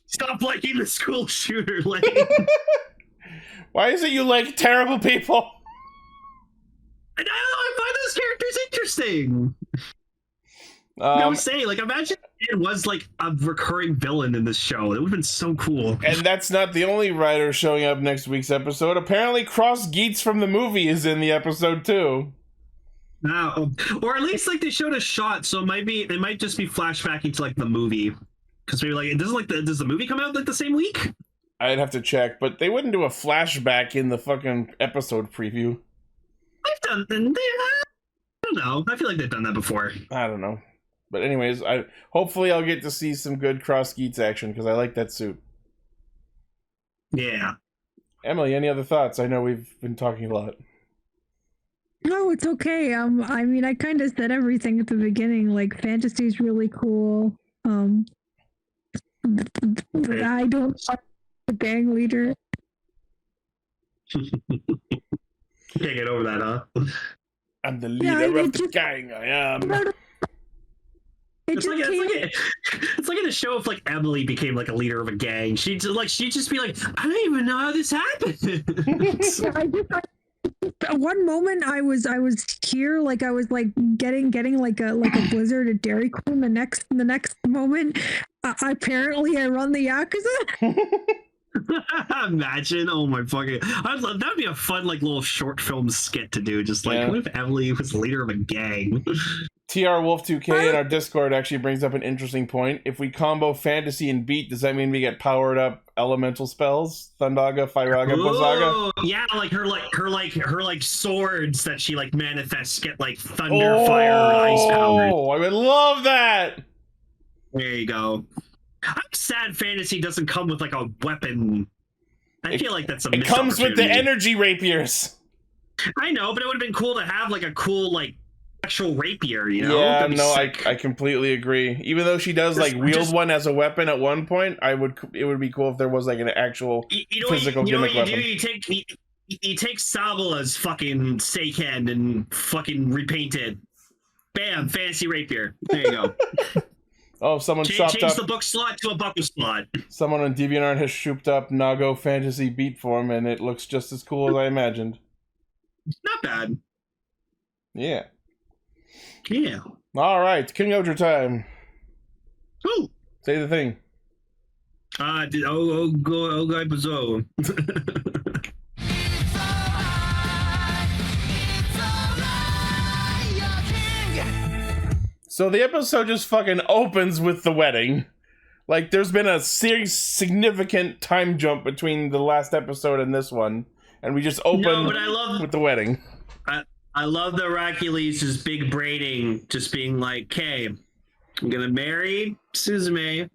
Speaker 2: Stop liking the school shooter, Lane.
Speaker 1: Why is it you like terrible people?
Speaker 2: I don't know, I find those characters interesting. I was saying, like, imagine it was like a recurring villain in this show. It would have been so cool.
Speaker 1: And that's not the only writer showing up next week's episode. Apparently, Cross Geats from the movie is in the episode too.
Speaker 2: No, or at least like they showed a shot, so it might just be flashbacking to like the movie. Because maybe like does the movie come out like the same week?
Speaker 1: I'd have to check, but they wouldn't do a flashback in the fucking episode preview.
Speaker 2: I don't know. I feel like they've done that before.
Speaker 1: I don't know. But anyways, hopefully I'll get to see some good Cross Geats action because I like that suit.
Speaker 2: Yeah.
Speaker 1: Emily, any other thoughts? I know we've been talking a lot.
Speaker 3: No, it's okay. I mean, I kind of said everything at the beginning. Like, fantasy's really cool. I don't like the gang leader.
Speaker 2: Can't get over that, huh?
Speaker 1: I'm the leader of the gang. I am.
Speaker 2: It's like in a show if like Emily became like a leader of a gang. She'd just be like, I don't even know how this happened.
Speaker 3: One moment I was here, like I was like getting like a blizzard at Dairy Queen. The next moment, apparently I run the Yakuza.
Speaker 2: Imagine, oh my fucking! That'd be a fun like little short film skit to do. Just like, what if Emily was the leader of a gang?
Speaker 1: TR Wolf 2K in our Discord actually brings up an interesting point. If we combo fantasy and beat, does that mean we get powered up elemental spells? Thundaga, Firaga, Blizzaga?
Speaker 2: Yeah, like her swords that she like manifests get like thunder, fire, ice power.
Speaker 1: Oh, I would love that.
Speaker 2: There you go. I'm sad fantasy doesn't come with like a weapon. I feel like that's a missed
Speaker 1: comes with the
Speaker 2: opportunity.
Speaker 1: energy rapiers.
Speaker 2: I know, but it would have been cool to have like a cool like actual rapier, you know?
Speaker 1: Yeah, no, I completely agree. Even though she does like wield one as a weapon at one point, it would be cool if there was like an actual physical gimmick weapon.
Speaker 2: You take Sabala's fucking Seiken and fucking repaint it. Bam, fantasy rapier. There you go.
Speaker 1: Oh, someone chopped
Speaker 2: change
Speaker 1: up
Speaker 2: the book slot to a buckle slot.
Speaker 1: Someone on DeviantArt has shooped up Nago fantasy beat form, and it looks just as cool as I imagined.
Speaker 2: Not bad.
Speaker 1: Yeah.
Speaker 2: Yeah.
Speaker 1: All right, Kingohger time.
Speaker 2: Who?
Speaker 1: Say the thing.
Speaker 2: Guy Bazo.
Speaker 1: So the episode just fucking opens with the wedding. Like, there's been a significant time jump between the last episode and this one, and we just open with the wedding.
Speaker 2: I love the Racles' just big braiding, just being like, "Okay, I'm gonna marry Suzume,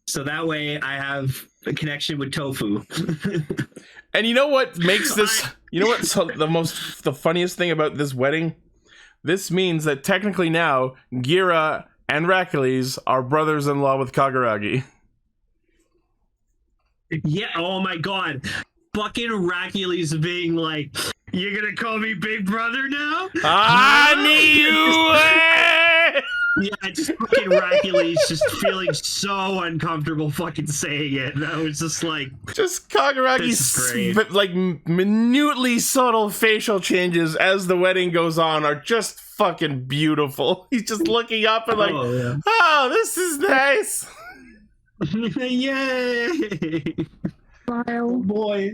Speaker 2: so that way I have a connection with Tofu."
Speaker 1: And you know what makes this? You know what's the funniest thing about this wedding? This means that technically now Gira and Racles are brothers-in-law with Kaguragi.
Speaker 2: Yeah. Oh my god. Fucking Racles being like, "You're gonna call me Big Brother now?" Yeah, just fucking Racles just feeling so uncomfortable fucking saying it. And I was just like...
Speaker 1: Just Kaguragi's like minutely subtle facial changes as the wedding goes on are just fucking beautiful. He's just looking up and like, oh, this is nice.
Speaker 2: Yay!
Speaker 3: Oh
Speaker 2: boy.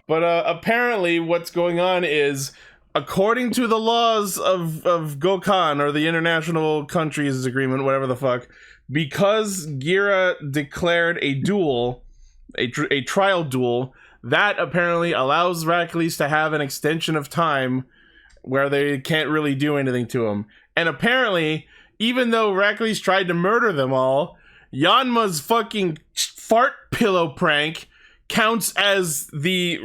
Speaker 1: But apparently what's going on is, according to the laws of Gokhan, or the International Countries Agreement, whatever the fuck, because Gira declared a duel, a trial duel, that apparently allows Racles to have an extension of time where they can't really do anything to him. And apparently, even though Racles tried to murder them all, Yanma's fucking fart pillow prank counts as the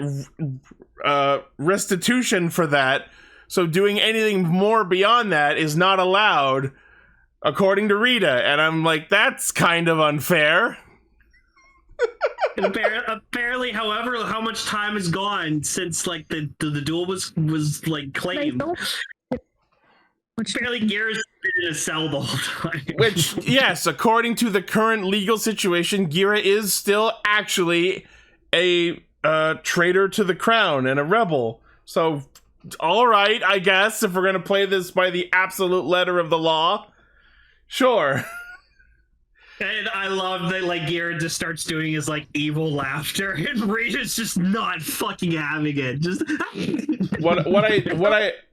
Speaker 1: restitution for that. So doing anything more beyond that is not allowed, according to Rita. And I'm like, that's kind of unfair.
Speaker 2: And apparently, however, how much time has gone since like the duel was like claimed. Apparently, Gear's been in a cell the whole time.
Speaker 1: Which, yes, according to the current legal situation, Gira is still actually a traitor to the crown and a rebel. So, all right, I guess, if we're going to play this by the absolute letter of the law, sure.
Speaker 2: And I love that, like, Gear just starts doing his, like, evil laughter, and Rita's just not fucking having it. Just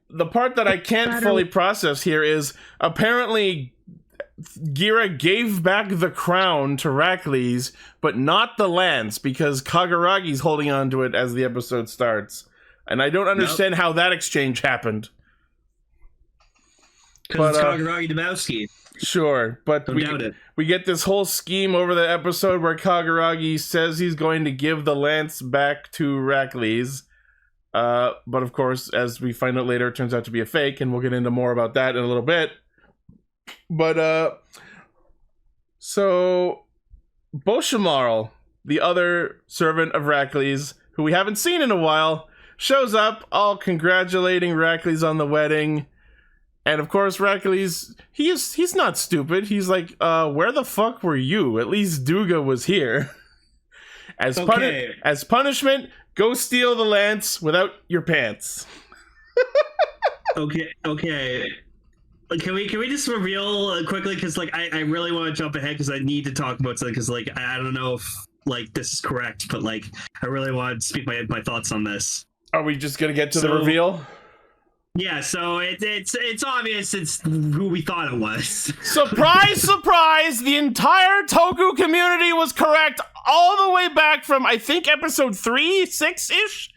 Speaker 1: the part that I can't fully process here is apparently Gira gave back the crown to Racles, but not the lance, because Kaguragi's holding on to it as the episode starts. And I don't understand how that exchange happened.
Speaker 2: Because it's Kaguragi Dabowski.
Speaker 1: Sure, but we get this whole scheme over the episode where Kaguragi says he's going to give the lance back to Racles. But of course, as we find out later, it turns out to be a fake, and we'll get into more about that in a little bit. But, so, Boshimarl, the other servant of Racles, who we haven't seen in a while, shows up, all congratulating Racles on the wedding. And of course, Racles, he's not stupid. He's like, where the fuck were you? At least Duga was here. As punishment, go steal the lance without your pants.
Speaker 2: Okay. Can we just reveal quickly? Because like I really want to jump ahead because I need to talk about something. Because like I don't know if like this is correct, but like I really want to speak my thoughts on this.
Speaker 1: Are we just gonna get to the reveal?
Speaker 2: Yeah, so it's obvious it's who we thought it was.
Speaker 1: Surprise, surprise! The entire Toku community was correct all the way back from, I think, episode 3, 6-ish?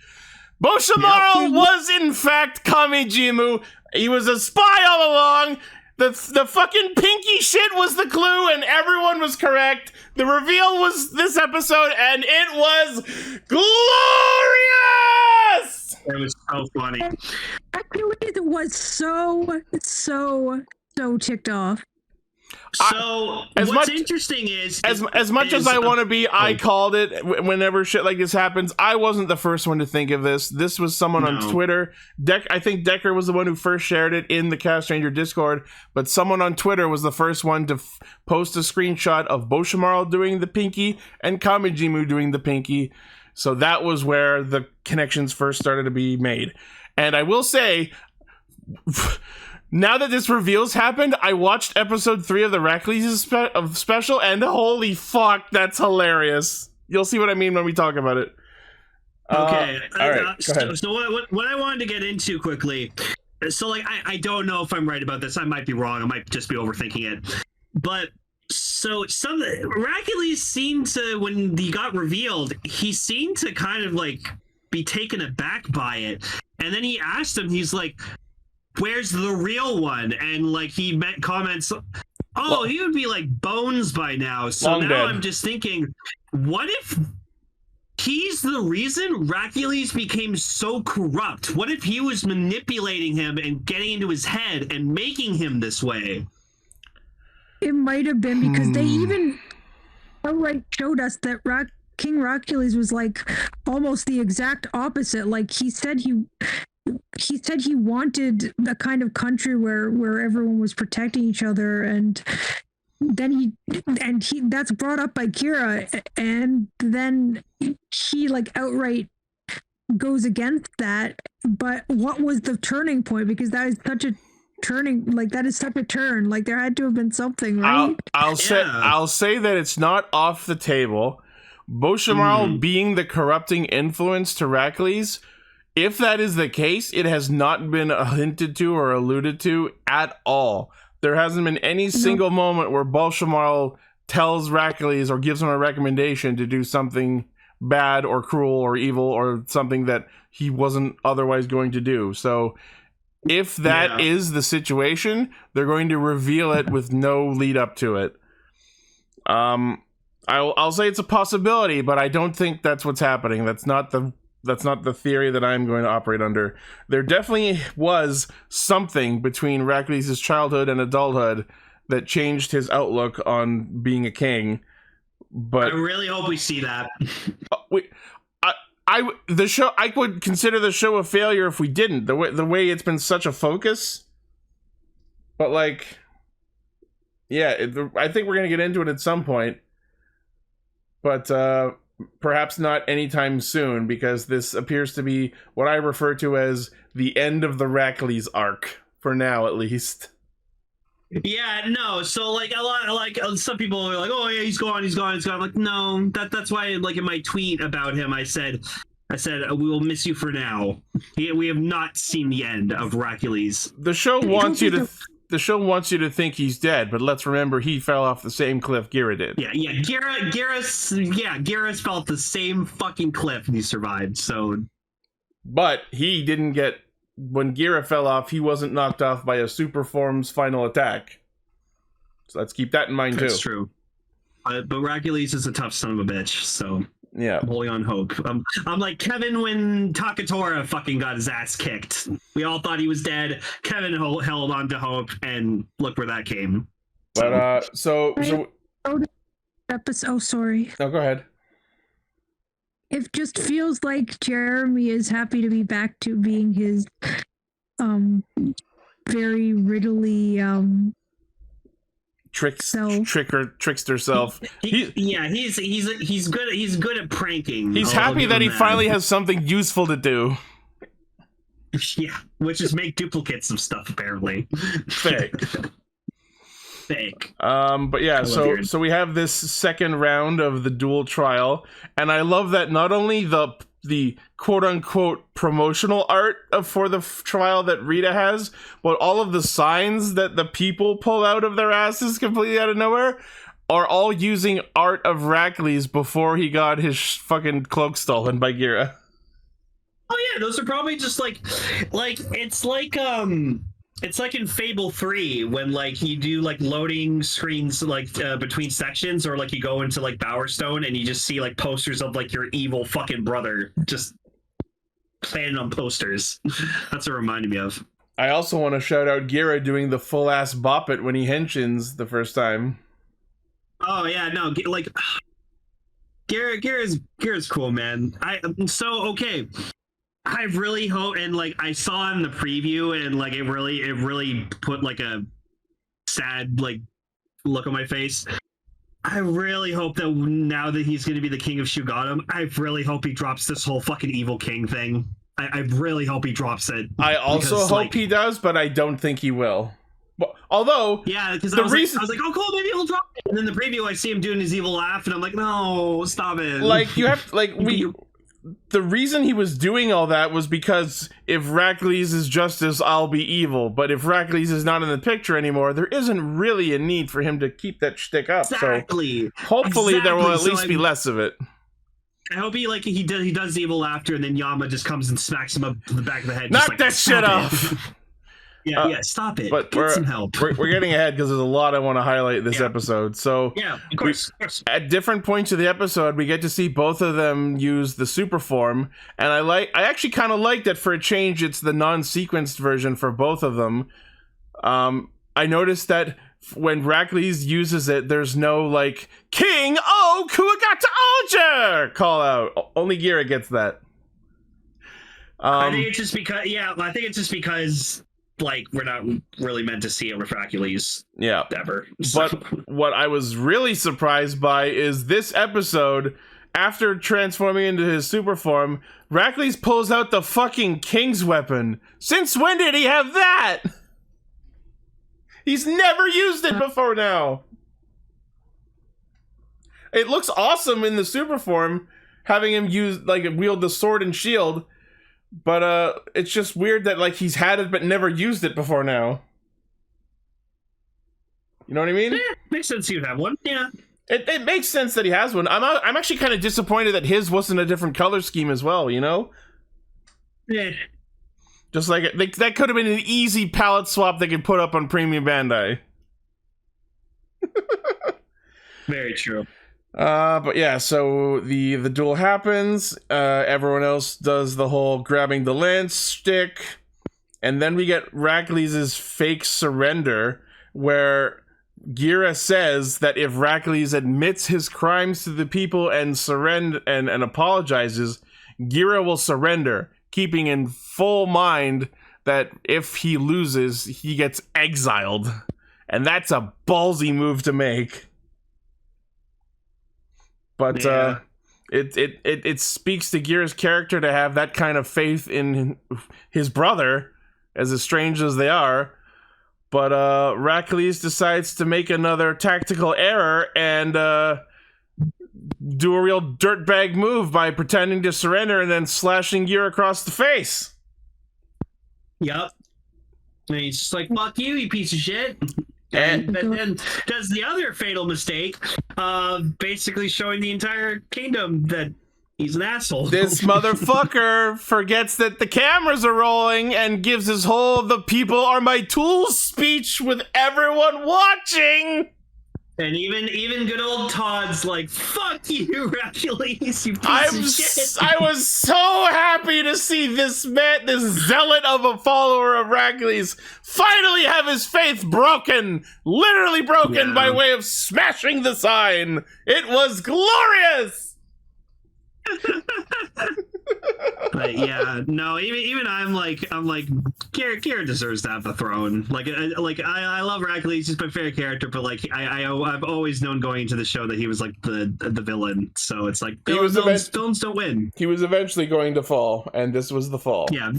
Speaker 1: Boshimarl was, in fact, Kamijimu. He was a spy all along. The fucking pinky shit was the clue, and everyone was correct. The reveal was this episode, and it was glorious!
Speaker 2: It was so funny.
Speaker 3: It was so ticked off.
Speaker 2: So what's interesting is
Speaker 1: as much as I want to be, I called it whenever shit like this happens. I wasn't the first one to think of this. This was someone on Twitter. I think Decker was the one who first shared it in the Castranger Discord, but someone on Twitter was the first one to post a screenshot of Boshimarl doing the pinky and Kamijimu doing the pinky. So that was where the connections first started to be made. And I will say, now that this reveal's happened, I watched episode 3 of the Racles special, and holy fuck, that's hilarious. You'll see what I mean when we talk about it.
Speaker 2: Okay.
Speaker 1: All right, go ahead.
Speaker 2: So what I wanted to get into quickly, so like I don't know if I'm right about this. I might be wrong. I might just be overthinking it. But so Racles seemed to, when he got revealed, he seemed to kind of like be taken aback by it. And then he asked him, he's like, where's the real one? And like he comments, he would be like bones by now. So now dead. I'm just thinking, what if he's the reason Racles became so corrupt? What if he was manipulating him and getting into his head and making him this way?
Speaker 3: It might have been because they even outright showed us that King Racles was like almost the exact opposite. Like he said he wanted a kind of country where everyone was protecting each other, and then he that's brought up by Kira, and then he like outright goes against that. But what was the turning point? Because that is such a turning, like that is such a turn. Like there had to have been something, right?
Speaker 1: I'll say that it's not off the table. Boshimarl being the corrupting influence to Racles, if that is the case, it has not been hinted to or alluded to at all. There hasn't been any single moment where Bolshamal tells Racles or gives him a recommendation to do something bad or cruel or evil or something that he wasn't otherwise going to do. So if that is the situation, they're going to reveal it with no lead up to it. I'll say it's a possibility, but I don't think that's what's happening. That's not the theory that I'm going to operate under. There definitely was something between Racles' childhood and adulthood that changed his outlook on being a king. But
Speaker 2: I really hope we see that.
Speaker 1: I would consider the show a failure if we didn't. The way it's been such a focus. But like, yeah, I think we're gonna get into it at some point. But perhaps not anytime soon, because this appears to be what I refer to as the end of the Racles arc, for now at least.
Speaker 2: Yeah, no. So like some people are like, oh yeah, he's gone. I'm like, no, that's why like in my tweet about him, I said we will miss you for now. We have not seen the end of Racles.
Speaker 1: The show wants you to think he's dead, but let's remember he fell off the same cliff Gira did.
Speaker 2: Yeah. Gira fell off the same fucking cliff and he survived. So,
Speaker 1: but he didn't get. When Gira fell off, he wasn't knocked off by a super form's final attack. So let's keep that in mind too.
Speaker 2: That's true. But Racles is a tough son of a bitch, so
Speaker 1: yeah,
Speaker 2: I'm holding on hope. I'm like Kevin when Takatora fucking got his ass kicked. We all thought he was dead. Kevin held on to hope, and look where that came.
Speaker 1: But so
Speaker 3: oh, sorry.
Speaker 1: No, go ahead.
Speaker 3: It just feels like Jeremy is happy to be back to being his very riddly
Speaker 1: trickster self.
Speaker 2: He's good at pranking.
Speaker 1: He's happy that he finally has something useful to do.
Speaker 2: Yeah, which is make duplicates of stuff apparently.
Speaker 1: Fake.
Speaker 2: But
Speaker 1: yeah, so we have this second round of the duel trial, and I love that not only the quote unquote promotional art for the trial that Rita has, but all of the signs that the people pull out of their asses completely out of nowhere are all using art of Racles before he got his fucking cloak stolen by Gira.
Speaker 2: Oh yeah, those are probably just like it's like in Fable 3 when like you do like loading screens like between sections, or like you go into like Bowerstone and you just see like posters of like your evil fucking brother just planted on posters. That's what it reminded me of.
Speaker 1: I also want to shout out Gira doing the full ass bop it when he henshins the first time.
Speaker 2: Oh yeah, no, like Gira's cool, man. I really hope, and like I saw in the preview, and like it really put like a sad like look on my face. I really hope that now that he's going to be the king of Shugadam, I really hope he drops this whole fucking evil king thing. I really hope he drops it.
Speaker 1: I also hope he does, but I don't think he will. Well, although,
Speaker 2: yeah, because I was like, oh cool, maybe he'll drop it. And then the preview, I see him doing his evil laugh, and I'm like, no, stop it.
Speaker 1: Like you have like the reason he was doing all that was because if Racles is justice, I'll be evil. But if Racles is not in the picture anymore, there isn't really a need for him to keep that shtick up.
Speaker 2: Exactly.
Speaker 1: So hopefully there will at least be less of it.
Speaker 2: I hope he does evil laughter, and then Yama just comes and smacks him up the back of the head.
Speaker 1: Knock that shit off.
Speaker 2: Yeah, stop it.
Speaker 1: But
Speaker 2: Get some help.
Speaker 1: We're getting ahead because there's a lot I want to highlight this episode. So
Speaker 2: yeah, of course.
Speaker 1: At different points of the episode, we get to see both of them use the super form, and I actually kind of like that for a change. It's the non-sequenced version for both of them. I noticed that when Racles uses it, there's no like King O Kuwagata Oger call out. Only Gira gets that.
Speaker 2: I think it's just because. Like we're not really meant to see it with Racles, ever. So.
Speaker 1: But what I was really surprised by is this episode. After transforming into his super form, Racles pulls out the fucking king's weapon. Since when did he have that? He's never used it before now. It looks awesome in the super form, having him wield the sword and shield. But it's just weird that like he's had it but never used it before now. You know what I mean?
Speaker 2: Makes sense you'd have one. Yeah.
Speaker 1: It makes sense that he has one. I'm actually kind of disappointed that his wasn't a different color scheme as well, you know?
Speaker 2: Yeah.
Speaker 1: Just like, that could have been an easy palette swap they could put up on Premium Bandai.
Speaker 2: Very true.
Speaker 1: But yeah, so the duel happens. Everyone else does the whole grabbing the lance stick. And then we get Racles' fake surrender, where Gira says that if Racles admits his crimes to the people and surrender and apologizes, Gira will surrender, keeping in full mind that if he loses, he gets exiled. And that's a ballsy move to make. But
Speaker 2: Yeah.
Speaker 1: it speaks to Gira's character to have that kind of faith in his brother, as estranged as they are. But Racles decides to make another tactical error and do a real dirtbag move by pretending to surrender and then slashing Gira across the face.
Speaker 2: Yep. And he's just like, fuck you, you piece of shit.
Speaker 1: And
Speaker 2: But then does the other fatal mistake of basically showing the entire kingdom that he's an asshole.
Speaker 1: this motherfucker forgets that the cameras are rolling and gives his whole "the people are my tools" speech with everyone watching.
Speaker 2: And even good old Todd's like, fuck you, Racles, you piece of shit.
Speaker 1: I was so happy to see this man, this zealot of a follower of Racles, finally have his faith broken, literally broken by way of smashing the sign. It was glorious.
Speaker 2: But yeah, no, even I'm like, Kira deserves to have the throne. I love Racles, he's my favorite character, but like I've always known going into the show that he was like the villain. So it's like villains don't win.
Speaker 1: He was eventually going to fall, and this was the fall.
Speaker 2: Yeah.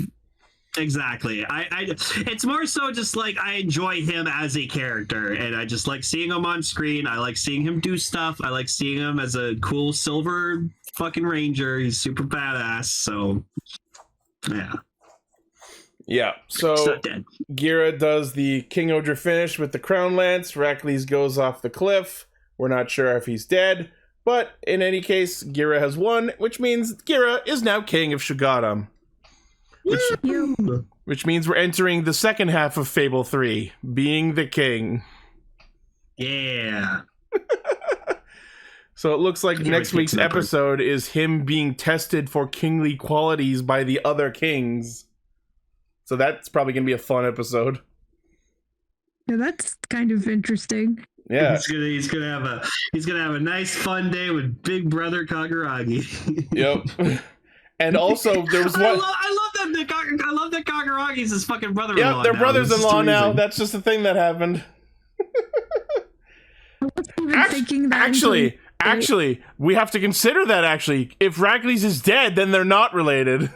Speaker 2: Exactly. It's more so just like I enjoy him as a character, and I just like seeing him on screen. I like seeing him do stuff. I like seeing him as a cool silver fucking ranger. He's super badass. So yeah.
Speaker 1: So
Speaker 2: He's not dead.
Speaker 1: Gira does the Kingohger finish with the crown lance. Racles goes off the cliff. We're not sure if he's dead, but in any case, Gira has won, which means Gira is now king of Shogadam. Which means we're entering the second half of Fable 3, being the king.
Speaker 2: Yeah.
Speaker 1: So it looks like next week's episode is him being tested for kingly qualities by the other kings. So that's probably going to be a fun episode.
Speaker 3: Yeah, that's kind of interesting.
Speaker 1: Yeah.
Speaker 2: He's gonna have a nice fun day with Big Brother Kagaragi.
Speaker 1: Yep. And also there was one.
Speaker 2: I love that Kaguragi's his fucking brother-in-law.
Speaker 1: Yeah, they're brothers-in-law now.
Speaker 2: amazing.
Speaker 1: That's just a thing that happened.
Speaker 3: I wasn't even thinking that
Speaker 1: Actually, we have to consider that. Actually, if Racles is dead, then they're not related.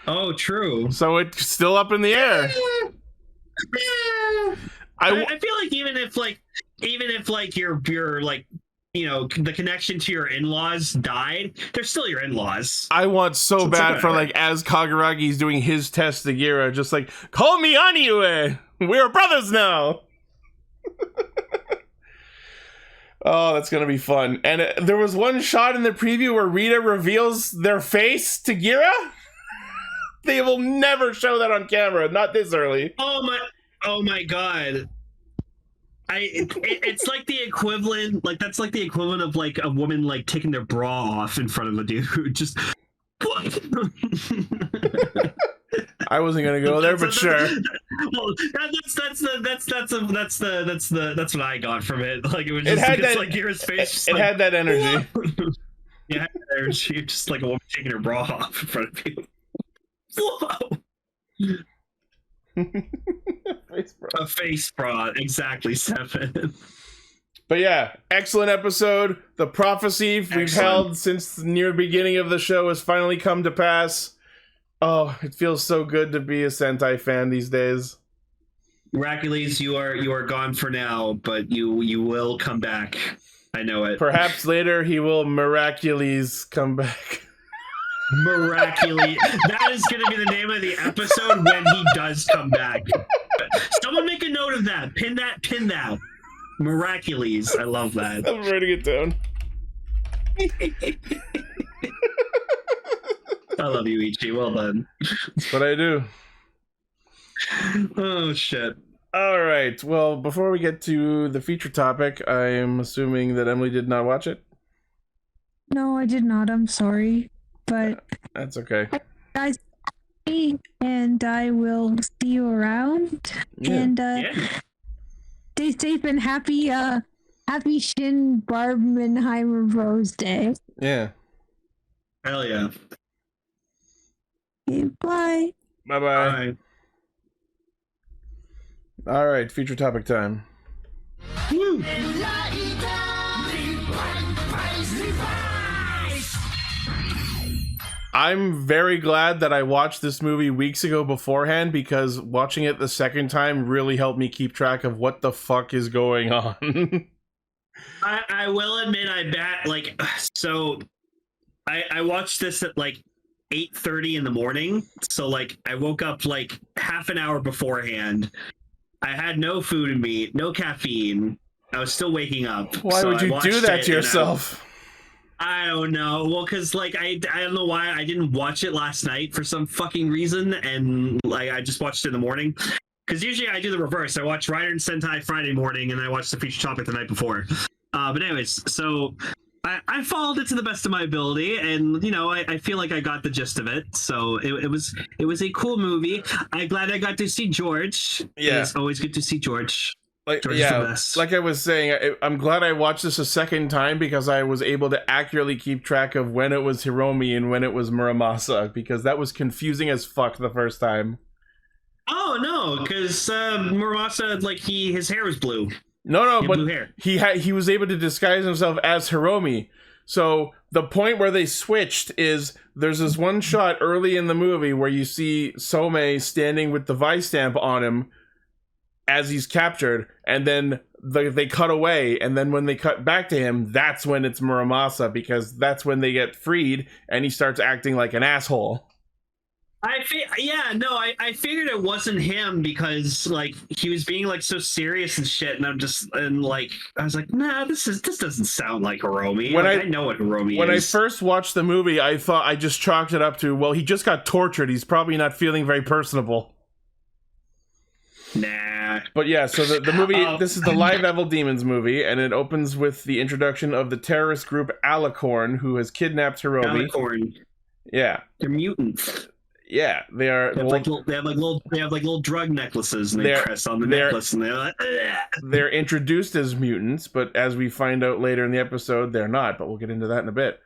Speaker 2: Oh, true.
Speaker 1: So it's still up in the air.
Speaker 2: I feel like even if you're like, you know, the connection to your in-laws died, they're still your in-laws.
Speaker 1: I want so bad for like as Kaguragi's doing his test to Gira, just like, call me Aniue. We're brothers now. Oh, that's gonna be fun. And there was one shot in the preview where Rita reveals their face to Gira. They will never show that on camera, not this early.
Speaker 2: Oh my god. It's like the equivalent, like that's like the equivalent of like a woman like taking their bra off in front of a dude. Just what?
Speaker 1: I wasn't gonna go there, but sure.
Speaker 2: Well, that's what I got from it. Like it was just like Gira's face.
Speaker 1: It had that energy.
Speaker 2: Yeah, energy. Just like a woman taking her bra off in front of you. Whoa. A face bra, exactly, 7.
Speaker 1: But yeah, excellent episode. The prophecy we've held since the near beginning of the show has finally come to pass. Oh, it feels so good to be a Sentai fan these days.
Speaker 2: Racles, you are gone for now, but you will come back. I know it.
Speaker 1: Perhaps later he will miraculously come back.
Speaker 2: Miraculously. That is going to be the name of the episode when he does come back. Someone make a note of that. Pin that. Miraculous. I love that.
Speaker 1: I'm writing it down.
Speaker 2: I love you, Ichi. Well done.
Speaker 1: That's what I do.
Speaker 2: Oh, shit.
Speaker 1: All right. Well, before we get to the feature topic, I am assuming that Emily did not watch it.
Speaker 3: No, I did not. I'm sorry. But
Speaker 1: That's okay.
Speaker 3: guys, and I will see you around.
Speaker 1: Yeah.
Speaker 3: And
Speaker 2: Yeah.
Speaker 3: stay safe and happy Shin Barbenheimer Bros Day.
Speaker 1: Yeah.
Speaker 2: Hell yeah.
Speaker 3: Okay, bye.
Speaker 1: Bye-bye.
Speaker 2: Bye.
Speaker 1: All right. Feature topic time.
Speaker 2: Woo.
Speaker 1: I'm very glad that I watched this movie weeks ago beforehand, because watching it the second time really helped me keep track of what the fuck is going on.
Speaker 2: I will admit I watched this at like 8:30 in the morning. So like I woke up like half an hour beforehand. I had no food in me, no caffeine. I was still waking up.
Speaker 1: Why would you do that to yourself?
Speaker 2: I don't know. Well, because like I don't know why I didn't watch it last night for some fucking reason, and like I just watched it in the morning. Because usually I do the reverse. I watch Rider and Sentai Friday morning, and I watch the feature topic the night before. But anyways, so I followed it to the best of my ability, and you know I feel like I got the gist of it. So it was a cool movie. I'm glad I got to see George.
Speaker 1: Yeah,
Speaker 2: it's always good to see George.
Speaker 1: Like,
Speaker 2: George is the best.
Speaker 1: like I was saying, I'm glad I watched this a second time, because I was able to accurately keep track of when it was Hiromi and when it was Muramasa, because that was confusing as fuck the first time.
Speaker 2: Oh no, because Muramasa, like his hair was blue.
Speaker 1: No, but
Speaker 2: blue hair.
Speaker 1: he was able to disguise himself as Hiromi. So the point where they switched is there's this one shot early in the movie where you see Some standing with the Vice stamp on him as he's captured, and then they cut away, and then when they cut back to him, that's when it's Muramasa, because that's when they get freed and he starts acting like an asshole.
Speaker 2: I figured it wasn't him, because like he was being like so serious and shit, and I was like, nah, this doesn't sound like Hiromi. I know what Hiromi is.
Speaker 1: When I first watched the movie, I thought, I just chalked it up to, well, he just got tortured, he's probably not feeling very personable.
Speaker 2: Nah.
Speaker 1: But yeah, so the movie, this is the live Evil Demons movie, and it opens with the introduction of the terrorist group Alicorn, who has kidnapped Hiromi.
Speaker 2: Alicorn.
Speaker 1: Yeah.
Speaker 2: They're mutants.
Speaker 1: Yeah, they are.
Speaker 2: They have little drug necklaces, and they press on the necklace, and they're like, ugh.
Speaker 1: They're introduced as mutants, but as we find out later in the episode, they're not. But we'll get into that in a bit.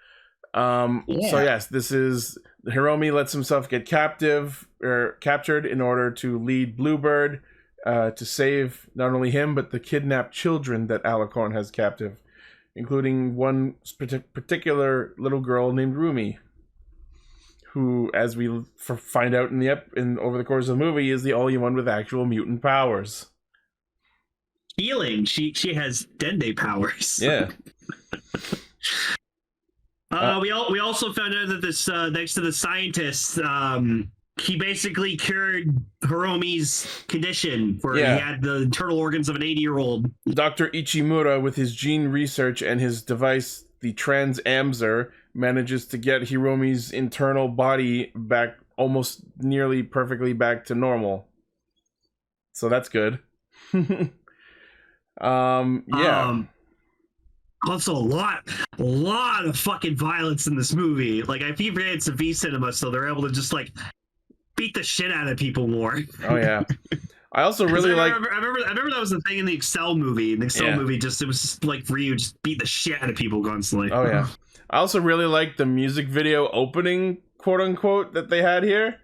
Speaker 1: So yes, this is Hiromi lets himself get captured in order to lead Bluebird to save not only him but the kidnapped children that Alicorn has captive, including one particular little girl named Rumi, who, as we find out in over the course of the movie, is the only one with actual mutant powers.
Speaker 2: Healing. She has Dende powers.
Speaker 1: Yeah.
Speaker 2: We also found out that this next to the scientist, he basically cured Hiromi's condition, where he had the internal organs of an 80-year-old.
Speaker 1: Dr. Ichimura, with his gene research and his device, the Trans-Amzer, manages to get Hiromi's internal body back almost nearly perfectly back to normal. So that's good.
Speaker 2: Also, a lot of fucking violence in this movie. Like, I keep forgetting it's a V cinema, so they're able to just like beat the shit out of people more.
Speaker 1: Oh yeah. I also really
Speaker 2: I remember that was the thing in the Excel movie. In the Excel movie, it was just like Ryu just beat the shit out of people constantly.
Speaker 1: Oh yeah. I also really like the music video opening, quote unquote, that they had here.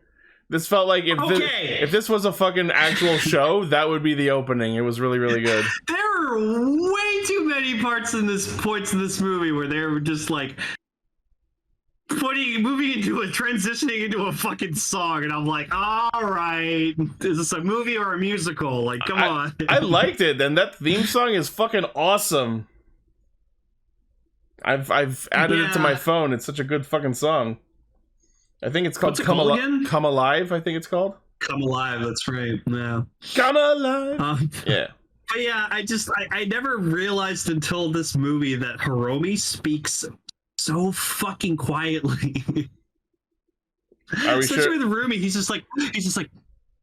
Speaker 1: This felt like if this was a fucking actual show, that would be the opening. It was really, really good.
Speaker 2: There are way too many points in this movie where they were just like transitioning into a fucking song, and I'm like, all right, is this a movie or a musical? Like, come on.
Speaker 1: I liked it, and that theme song is fucking awesome. I've added it to my phone. It's such a good fucking song. I think it's called Come Alive, I think it's called.
Speaker 2: Come Alive, that's right. Yeah.
Speaker 1: Come alive. Yeah.
Speaker 2: But yeah, I never realized until this movie that Hiromi speaks so fucking quietly.
Speaker 1: Are we
Speaker 2: Especially
Speaker 1: sure?
Speaker 2: with Rumi, he's just like,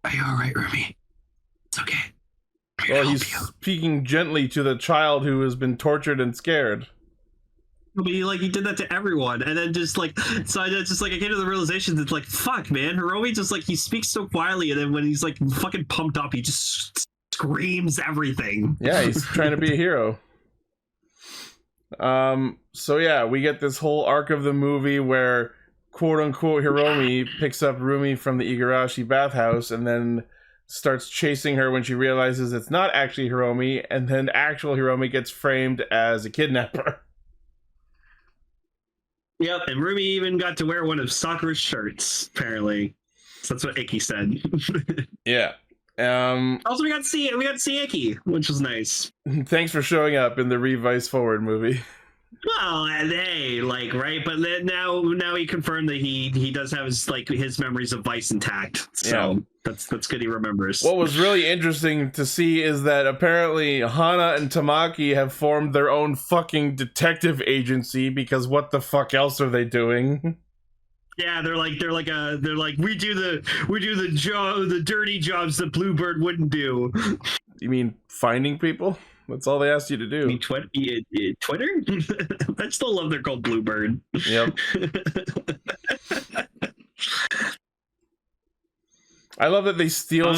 Speaker 2: are you all right, Rumi? It's okay.
Speaker 1: Well, he's speaking gently to the child who has been tortured and scared.
Speaker 2: But he did that to everyone, and then just like, so I just like, I came to the realization that like, fuck, man, Hiromi just like, he speaks so quietly, and then when he's like fucking pumped up, he just screams everything.
Speaker 1: Yeah, he's trying to be a hero. So yeah, we get this whole arc of the movie where quote unquote Hiromi picks up Rumi from the Igarashi bathhouse and then starts chasing her when she realizes it's not actually Hiromi, and then actual Hiromi gets framed as a kidnapper.
Speaker 2: Yep, and Rumi even got to wear one of Sakura's shirts, apparently. So that's what Ichi said.
Speaker 1: Yeah.
Speaker 2: Also, we got to see Ichi, which was nice.
Speaker 1: Thanks for showing up in the Revice Forward movie.
Speaker 2: Well, hey, like, right, but then now he confirmed that he does have his memories of Vice intact. So
Speaker 1: Yeah.
Speaker 2: that's good. He remembers.
Speaker 1: What was really interesting to see is that apparently Hana and Tamaki have formed their own fucking detective agency, because what the fuck else are they doing?
Speaker 2: Yeah, they're like we do the dirty jobs that Bluebird wouldn't do.
Speaker 1: You mean finding people? That's all they asked you to do.
Speaker 2: You mean Twitter? I still love they're called Bluebird.
Speaker 1: Yep. I love that they steal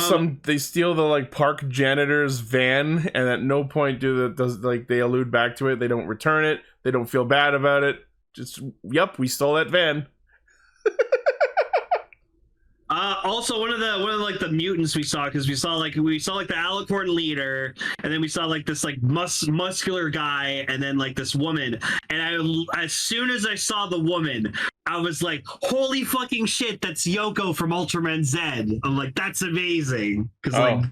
Speaker 1: the like park janitor's van, and at no point they allude back to it. They don't return it. They don't feel bad about it. Just, yep, we stole that van.
Speaker 2: Also, one of the mutants we saw, because we saw the Alicorn leader, and then we saw like this like muscular guy, and then like this woman. And as soon as I saw the woman, I was like, holy fucking shit, that's Yoko from Ultraman Z. I'm like, that's amazing. Because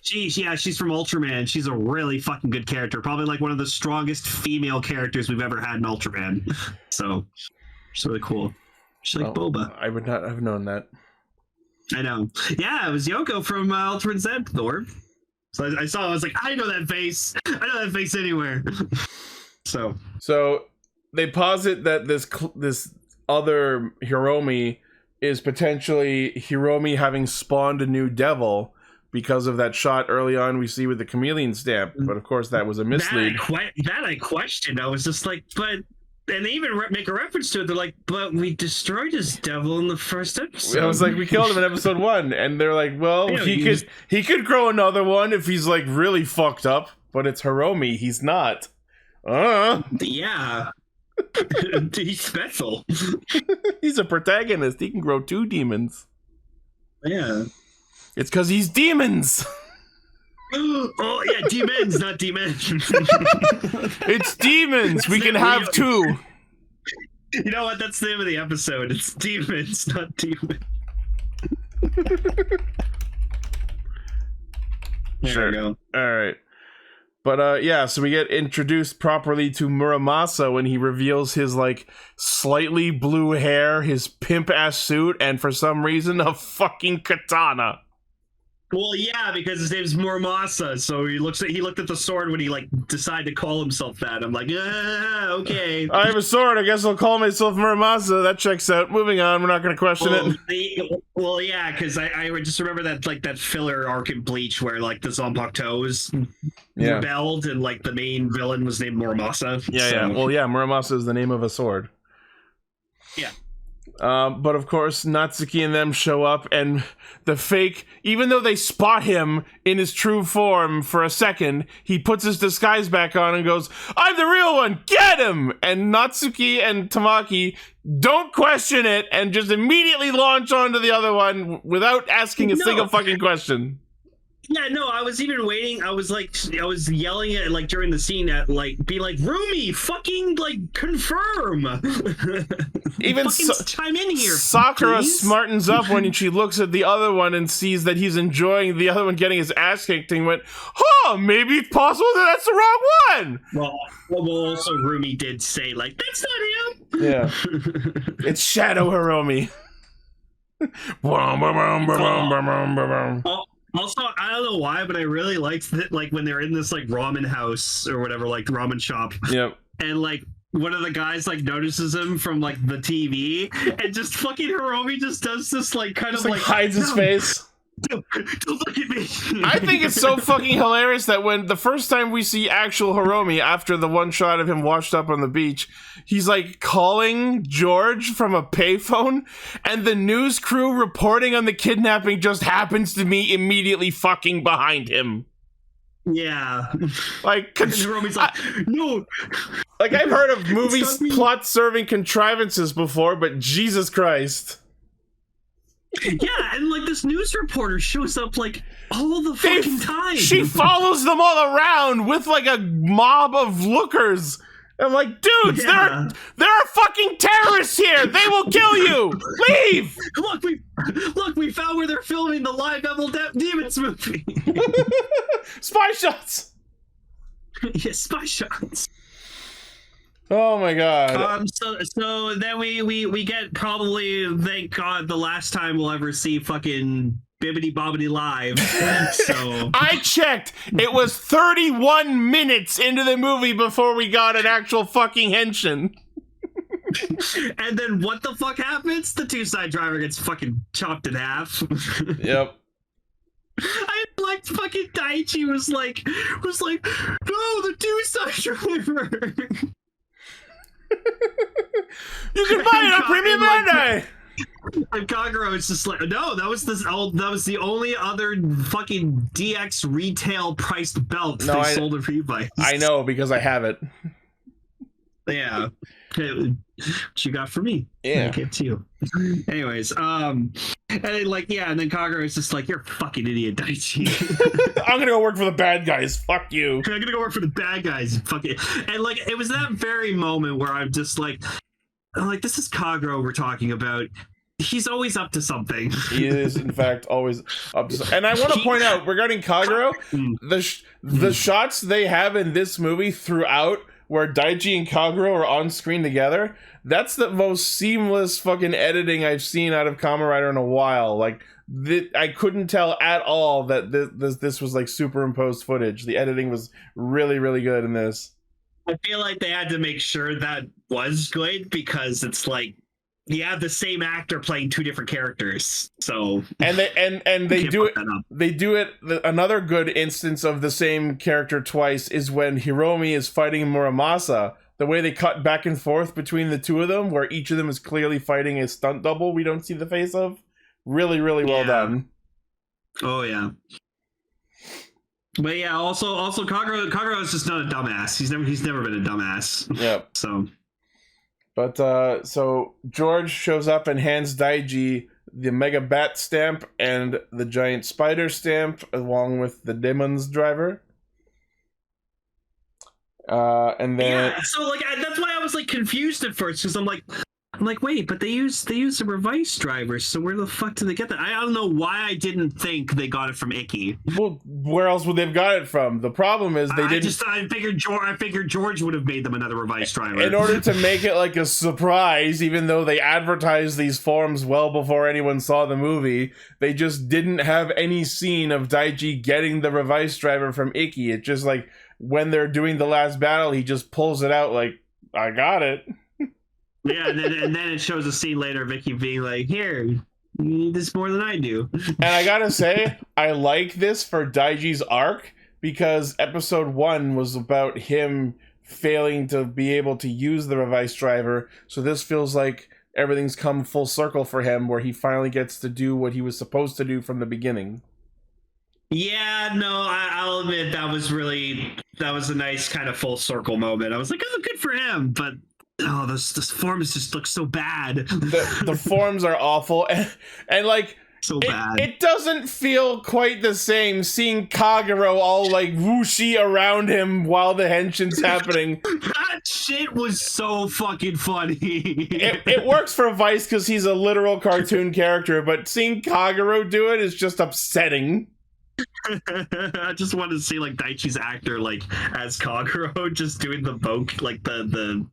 Speaker 2: she's from Ultraman. She's a really fucking good character. Probably like one of the strongest female characters we've ever had in Ultraman. So it's really cool. She's like Boba.
Speaker 1: I would not have known that.
Speaker 2: I know. Yeah, it was Yoko from Ultraman Z, Thor. So I was like, I know that face. I know that face anywhere. So they posit that this other Hiromi is potentially Hiromi having spawned a new devil because of that shot early on we see with the chameleon stamp. But of course, that was a mislead. That I questioned. I was just like, and they even make a reference to it. They're like, but we destroyed his devil in the first episode.
Speaker 1: I was like, we killed him in episode 1. And they're like, well, he could grow another one if he's like really fucked up. But it's Hiromi. He's not.
Speaker 2: Yeah. He's special.
Speaker 1: He's a protagonist. He can grow 2 demons.
Speaker 2: Yeah.
Speaker 1: It's because he's demons.
Speaker 2: Oh yeah, demons, not demons.
Speaker 1: It's demons. We can have 2.
Speaker 2: You know what? That's the name of the episode. It's demons, not demons.
Speaker 1: Sure.
Speaker 2: There we go.
Speaker 1: All right. But yeah, so we get introduced properly to Muramasa when he reveals his like slightly blue hair, his pimp ass suit, and for some reason a fucking katana.
Speaker 2: Well, yeah, because his name's Muramasa, so he looked at the sword when he like decided to call himself that. I'm like, okay.
Speaker 1: I have a sword. I guess I'll call myself Muramasa. That checks out. Moving on. We're not going to question it.
Speaker 2: Well, yeah, because I would just remember that filler arc in Bleach where like the Zanpakutos rebelled and like the main villain was named Muramasa.
Speaker 1: Yeah. Well, yeah, Muramasa is the name of a sword.
Speaker 2: Yeah.
Speaker 1: But of course, Natsuki and them show up, and the fake, even though they spot him in his true form for a second, he puts his disguise back on and goes, I'm the real one, get him! And Natsuki and Tamaki don't question it and just immediately launch onto the other one without asking a single fucking question.
Speaker 2: Yeah, no, I was even waiting. I was yelling at like during the scene at like be like, Rumi, fucking like confirm.
Speaker 1: Even
Speaker 2: chime in here.
Speaker 1: Sakura
Speaker 2: please.
Speaker 1: smartens up when she looks at the other one and sees that he's enjoying the other one getting his ass kicked and went, maybe it's possible that that's the wrong one.
Speaker 2: Well, also Rumi did say like, that's not him.
Speaker 1: Yeah. It's Shadow Hiromi.
Speaker 2: Also, I don't know why, but I really liked that, like, when they're in this, like, ramen house or whatever, like, the ramen shop.
Speaker 1: Yep.
Speaker 2: And, like, one of the guys, like, notices him from, like, the TV, and just fucking Hiromi just does this, like, kind
Speaker 1: Just,
Speaker 2: of,
Speaker 1: like, hides his face.
Speaker 2: Don't look at me.
Speaker 1: I think it's so fucking hilarious that when the first time we see actual Hiromi after the one shot of him washed up on the beach, he's like calling George from a payphone, and the news crew reporting on the kidnapping just happens to be immediately fucking behind him.
Speaker 2: Yeah.
Speaker 1: Like,
Speaker 2: And Hiromi's like, no.
Speaker 1: like I've heard of movies plot serving contrivances before, but Jesus Christ.
Speaker 2: Yeah, and like this news reporter shows up like all the fucking time.
Speaker 1: She follows them all around with like a mob of lookers. I'm like, dudes,
Speaker 2: Yeah.
Speaker 1: there are fucking terrorists here. They will kill you. Leave.
Speaker 2: Look, we found where they're filming the live Evil Demons movie.
Speaker 1: Spy shots.
Speaker 2: Yeah, spy shots.
Speaker 1: Oh my god.
Speaker 2: So then we get probably, thank God, the last time we'll ever see fucking Bibbidi Bobbidi live. So
Speaker 1: I checked. It was 31 minutes into the movie before we got an actual fucking henshin.
Speaker 2: And then what the fuck happens? The two-side driver gets fucking chopped in half.
Speaker 1: Yep.
Speaker 2: I liked fucking Daichi was like, no, the two-side driver.
Speaker 1: You can buy it on Premium Bandai.
Speaker 2: And Kagero is just like, no, that was the only other fucking DX retail priced belt they sold at Revice.
Speaker 1: I know because I have it.
Speaker 2: Yeah. What you got for me?
Speaker 1: Yeah.
Speaker 2: I gave to you. Anyways, and then, like, yeah, and then Kagero is just like, you're a fucking idiot, Daichi.
Speaker 1: I'm gonna go work for the bad guys. Fuck you.
Speaker 2: I'm gonna go work for the bad guys. Fuck it. And like, it was that very moment where I'm like, this is Kagero we're talking about. He's always up to something. He
Speaker 1: is, in fact, always up to something. And I want to point out, regarding Kagero, the shots they have in this movie throughout, where Daichi and Kagero are on screen together, that's the most seamless fucking editing I've seen out of Kamen Rider in a while. Like, I couldn't tell at all that this was like superimposed footage. The editing was really, really good in this.
Speaker 2: I feel like they had to make sure that was good because it's like, you have the same actor playing two different characters, so
Speaker 1: and they do it. Another good instance of the same character twice is when Hiromi is fighting Muramasa. The way they cut back and forth between the two of them, where each of them is clearly fighting a stunt double we don't see the face of. Really, really well done.
Speaker 2: Oh yeah. But yeah, also Kagero is just not a dumbass. He's never been a dumbass.
Speaker 1: Yep.
Speaker 2: So.
Speaker 1: But, so George shows up and hands Daiji the Mega Bat stamp and the Giant Spider stamp, along with the Demon's driver. And then...
Speaker 2: Yeah, so, like, that's why I was, like, confused at first, because I'm like, wait, but they use the Revice drivers, so where the fuck did they get that? I don't know why I didn't think they got it from Ichi.
Speaker 1: Well, where else would they've got it from? The problem is they didn't...
Speaker 2: I figured George would have made them another Revice driver.
Speaker 1: In order to make it like a surprise, even though they advertised these forms well before anyone saw the movie, they just didn't have any scene of Daichi getting the Revice driver from Ichi. It's just like, when they're doing the last battle, he just pulls it out like, I got it.
Speaker 2: Yeah, and then it shows a scene later of Ichi being like, here, you need this more than I do.
Speaker 1: And I gotta say, I like this for Daiji's arc, because episode 1 was about him failing to be able to use the Revice driver, so this feels like everything's come full circle for him, where he finally gets to do what he was supposed to do from the beginning.
Speaker 2: Yeah, no, I'll admit that was a nice kind of full circle moment. I was like, oh, good for him, but this forms just look so bad.
Speaker 1: The forms are awful, and like,
Speaker 2: so bad.
Speaker 1: It doesn't feel quite the same seeing Kagero all like whooshy around him while the henshin's happening.
Speaker 2: That shit was so fucking funny.
Speaker 1: It works for Vice because he's a literal cartoon character, but seeing Kagero do it is just upsetting.
Speaker 2: I just wanted to see like Daichi's actor like as Kagero just doing the boke, like the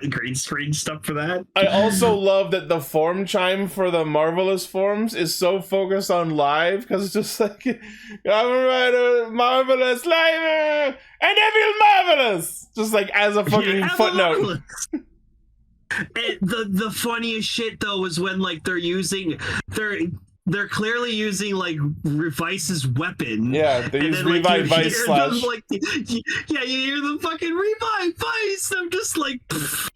Speaker 2: the green screen stuff for that.
Speaker 1: I also love that the form chime for the Marvelous forms is so focused on live, because it's just like Kamen Rider Marvelous Live and Evil Marvelous, just like as a fucking footnote.
Speaker 2: The funniest shit though is when like they're clearly using like Revice's weapon.
Speaker 1: Yeah, they use Revice slash.
Speaker 2: Like, you hear them fucking Revice. I'm just like, pfft,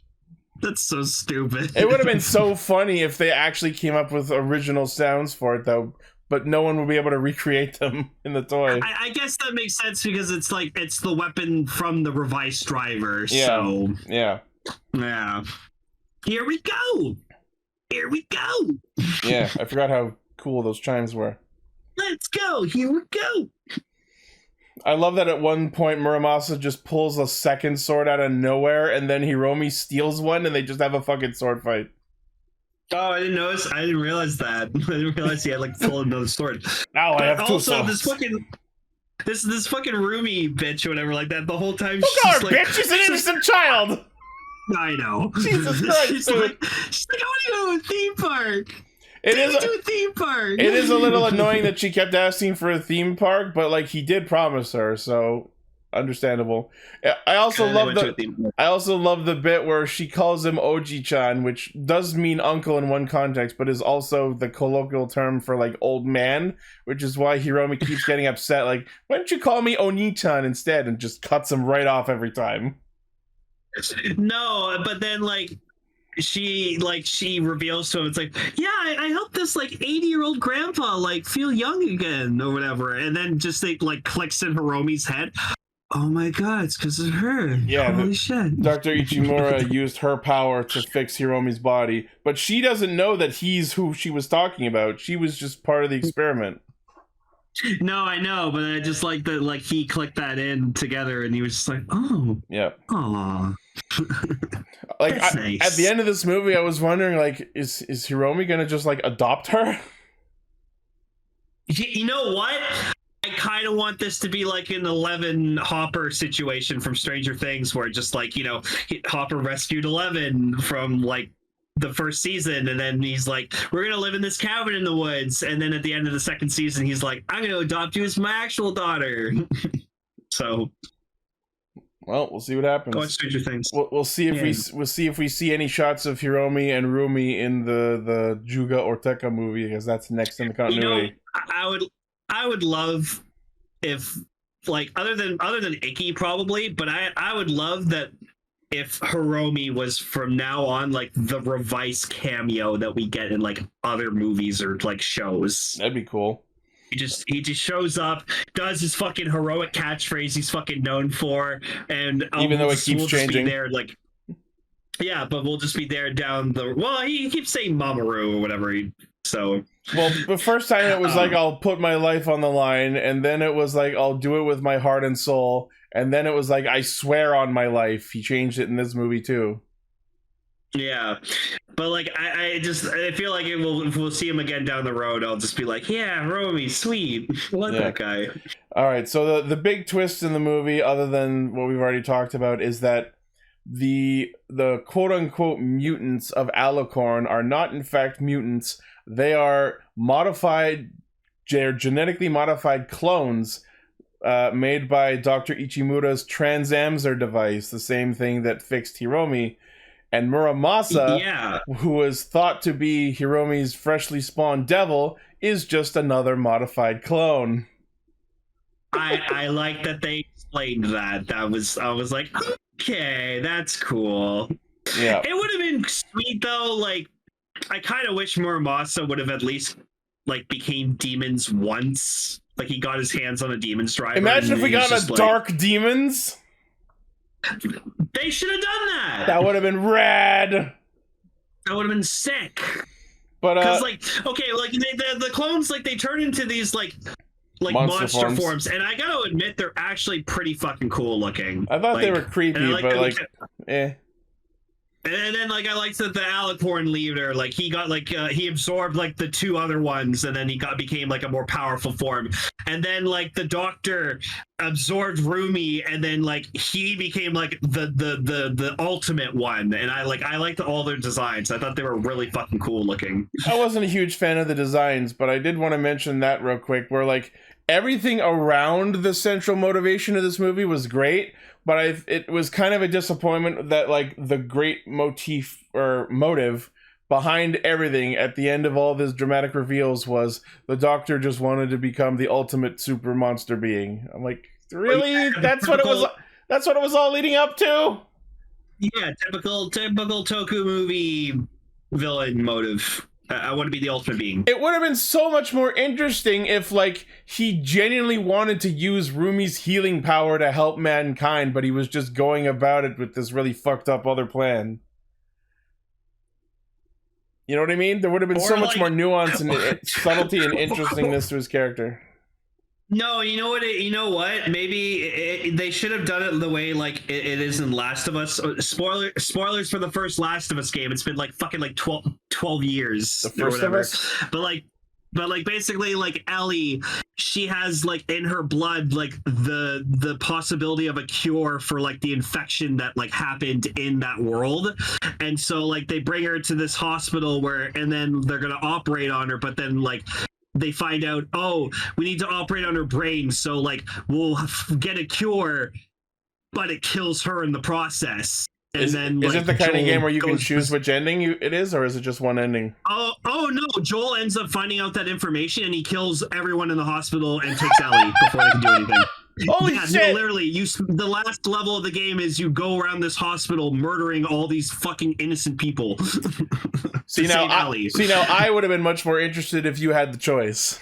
Speaker 2: that's so stupid.
Speaker 1: It would have been so funny if they actually came up with original sounds for it, though. But no one would be able to recreate them in the toy.
Speaker 2: I guess that makes sense because it's the weapon from the Revice driver.
Speaker 1: Yeah.
Speaker 2: So
Speaker 1: Yeah.
Speaker 2: Here we go.
Speaker 1: Yeah, I forgot how cool those chimes were.
Speaker 2: Let's go. Here we go.
Speaker 1: I love that at one point Muramasa just pulls a second sword out of nowhere, and then Hiromi steals one, and they just have a fucking sword fight.
Speaker 2: Oh, I didn't notice. I didn't realize that. I didn't realize he had like pulled another sword.
Speaker 1: Now I have two
Speaker 2: also,
Speaker 1: swords.
Speaker 2: this fucking Rumi bitch or whatever like that. The whole time
Speaker 1: Look
Speaker 2: she's
Speaker 1: at her,
Speaker 2: like,
Speaker 1: bitch! She's an innocent child.
Speaker 2: I know.
Speaker 1: Jesus Christ,
Speaker 2: she's
Speaker 1: dude.
Speaker 2: like, I want to go to a theme park.
Speaker 1: It
Speaker 2: Take
Speaker 1: is
Speaker 2: me to a theme park.
Speaker 1: It is a little annoying that she kept asking for a theme park, but like he did promise her, so understandable. I also love the bit where she calls him Oji-chan, which does mean uncle in one context, but is also the colloquial term for like old man, which is why Hiromi keeps getting upset. Like, why don't you call me Oni-chan instead? And just cuts him right off every time.
Speaker 2: No, but then like she reveals to him, it's like, yeah, I helped this like 80-year-old grandpa like feel young again or whatever, and then just like clicks in Hiromi's head. Oh my god, it's because of her.
Speaker 1: Yeah,
Speaker 2: holy shit.
Speaker 1: Dr. Ichimura used her power to fix Hiromi's body, but she doesn't know that he's who she was talking about. She was just part of the experiment.
Speaker 2: No, I know, but I just like that like he clicked that in together and he was just like, oh.
Speaker 1: Yeah.
Speaker 2: Aw.
Speaker 1: Like
Speaker 2: nice.
Speaker 1: At the end of this movie, I was wondering, like, is Hiromi gonna just like adopt her?
Speaker 2: You know what? I kind of want this to be like an 11 Hopper situation from Stranger Things, where just like, you know, Hopper rescued 11 from like the first season, and then he's like, we're gonna live in this cabin in the woods, and then at the end of the second season he's like, I'm gonna adopt you as my actual daughter. So
Speaker 1: well, we'll see what happens.
Speaker 2: go watch Stranger Things.
Speaker 1: We'll see if we see any shots of Hiromi and Rumi in the Juga Orteka movie, because that's next in the continuity.
Speaker 2: You know, I would love if, like, other than Ichi probably, but I would love that if Hiromi was from now on like the Revice cameo that we get in like other movies or like shows.
Speaker 1: That'd be cool.
Speaker 2: He just shows up, does his fucking heroic catchphrase he's fucking known for, and
Speaker 1: even though it keeps changing,
Speaker 2: there like, yeah, but we'll just be there down the. Well, he keeps saying Mamoru or whatever. So
Speaker 1: well, the first time it was like, I'll put my life on the line, and then it was like, I'll do it with my heart and soul, and then it was like, I swear on my life. He changed it in this movie too.
Speaker 2: Yeah, but like I feel like if we'll see him again down the road, I'll just be like, yeah, Romy, sweet, love that guy.
Speaker 1: All right, so the big twist in the movie, other than what we've already talked about, is that the quote unquote mutants of Alicorn are not in fact mutants. They are genetically modified clones made by Dr. Ichimura's Transamzer device, the same thing that fixed Hiromi. And Muramasa, who was thought to be Hiromi's freshly spawned devil, is just another modified clone.
Speaker 2: I like that they explained that. I was like, okay, that's cool.
Speaker 1: Yeah.
Speaker 2: It would have been sweet though. Like, I kind of wish Muramasa would have at least like became demons once. Like he got his hands on a demon's driver.
Speaker 1: Imagine if we got a dark demons.
Speaker 2: They should have done that.
Speaker 1: That would have been rad.
Speaker 2: That would have been sick.
Speaker 1: But
Speaker 2: because like, okay, like the clones, like they turn into these like monster forms, and I gotta admit they're actually pretty fucking cool looking.
Speaker 1: I thought
Speaker 2: like,
Speaker 1: they were creepy, but like, eh.
Speaker 2: And then, like, I liked that the alicorn leader, like, he got, like, he absorbed, like, the two other ones, and then he became, like, a more powerful form. And then, like, the doctor absorbed Rumi, and then, like, he became, like, the ultimate one. And I liked all their designs. I thought they were really fucking cool looking.
Speaker 1: I wasn't a huge fan of the designs, but I did want to mention that real quick, where, like, everything around the central motivation of this movie was great, but it was kind of a disappointment that, like, the great motif or motive behind everything at the end of all this dramatic reveals was the Doctor just wanted to become the ultimate super monster being. I'm like, really? That's what it was. That's what it was all leading up to.
Speaker 2: Yeah, typical Toku movie villain motive. I want to be the ultimate being.
Speaker 1: It would have been so much more interesting if, like, he genuinely wanted to use Rumi's healing power to help mankind, but he was just going about it with this really fucked up other plan. You know what I mean? There would have been so much more nuance and subtlety and interestingness to his character.
Speaker 2: No, you know what? Maybe they should have done it the way like it is in Last of Us. Spoilers for the first Last of Us game. It's been like fucking like 12 years
Speaker 1: or whatever.
Speaker 2: But basically like Ellie, she has like in her blood like the possibility of a cure for like the infection that like happened in that world. And so like they bring her to this hospital and then they're gonna operate on her, but then like they find out, oh, we need to operate on her brain, so like we'll get a cure, but it kills her in the process. And
Speaker 1: is it the kind of game where you can choose which ending it is, or is it just one ending?
Speaker 2: Oh no! Joel ends up finding out that information, and he kills everyone in the hospital and takes Ellie before they can do anything.
Speaker 1: Holy shit!
Speaker 2: No, literally, the last level of the game is you go around this hospital murdering all these fucking innocent people.
Speaker 1: See now, I would have been much more interested if you had the choice.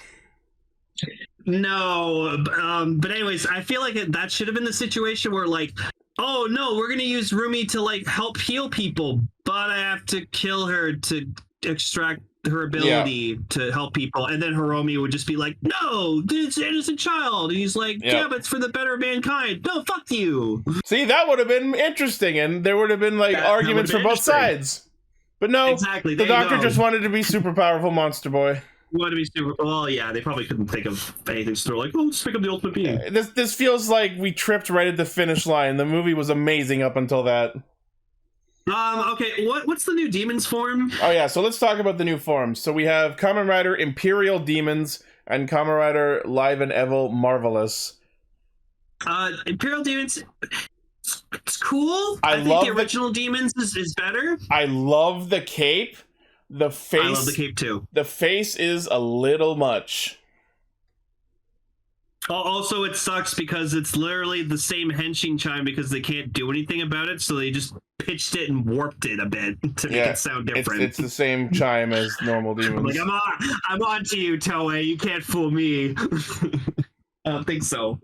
Speaker 2: No, but anyways, I feel like that should have been the situation where like, oh no, we're gonna use Rumi to like help heal people, but I have to kill her to extract her ability to help people, and then Hiromi would just be like, no, it's an innocent child, and he's like, yeah, but it's for the better of mankind. No, fuck you.
Speaker 1: See, that would have been interesting, and there would have been like arguments for both sides. But no,
Speaker 2: exactly.
Speaker 1: The Doctor just wanted to be super powerful monster boy.
Speaker 2: Want to be super? Well, yeah, they probably couldn't think of anything, so they're like, "Oh, let's pick up the ultimate being."
Speaker 1: This feels like we tripped right at the finish line. The movie was amazing up until that.
Speaker 2: Okay, what's the new demons form?
Speaker 1: Oh yeah, so let's talk about the new forms. So we have Kamen Rider Imperial Demons and Kamen Rider Live and Evil Marvelous.
Speaker 2: Imperial Demons. It's cool. I think the original Demons is better.
Speaker 1: I love the cape. The face. I
Speaker 2: love the cape too.
Speaker 1: The face is a little much.
Speaker 2: Also, it sucks because it's literally the same henshin chime because they can't do anything about it, so they just pitched it and warped it a bit to make it sound different.
Speaker 1: It's the same chime as normal demons.
Speaker 2: Like, I'm on to you, Toei. You can't fool me. I don't think so.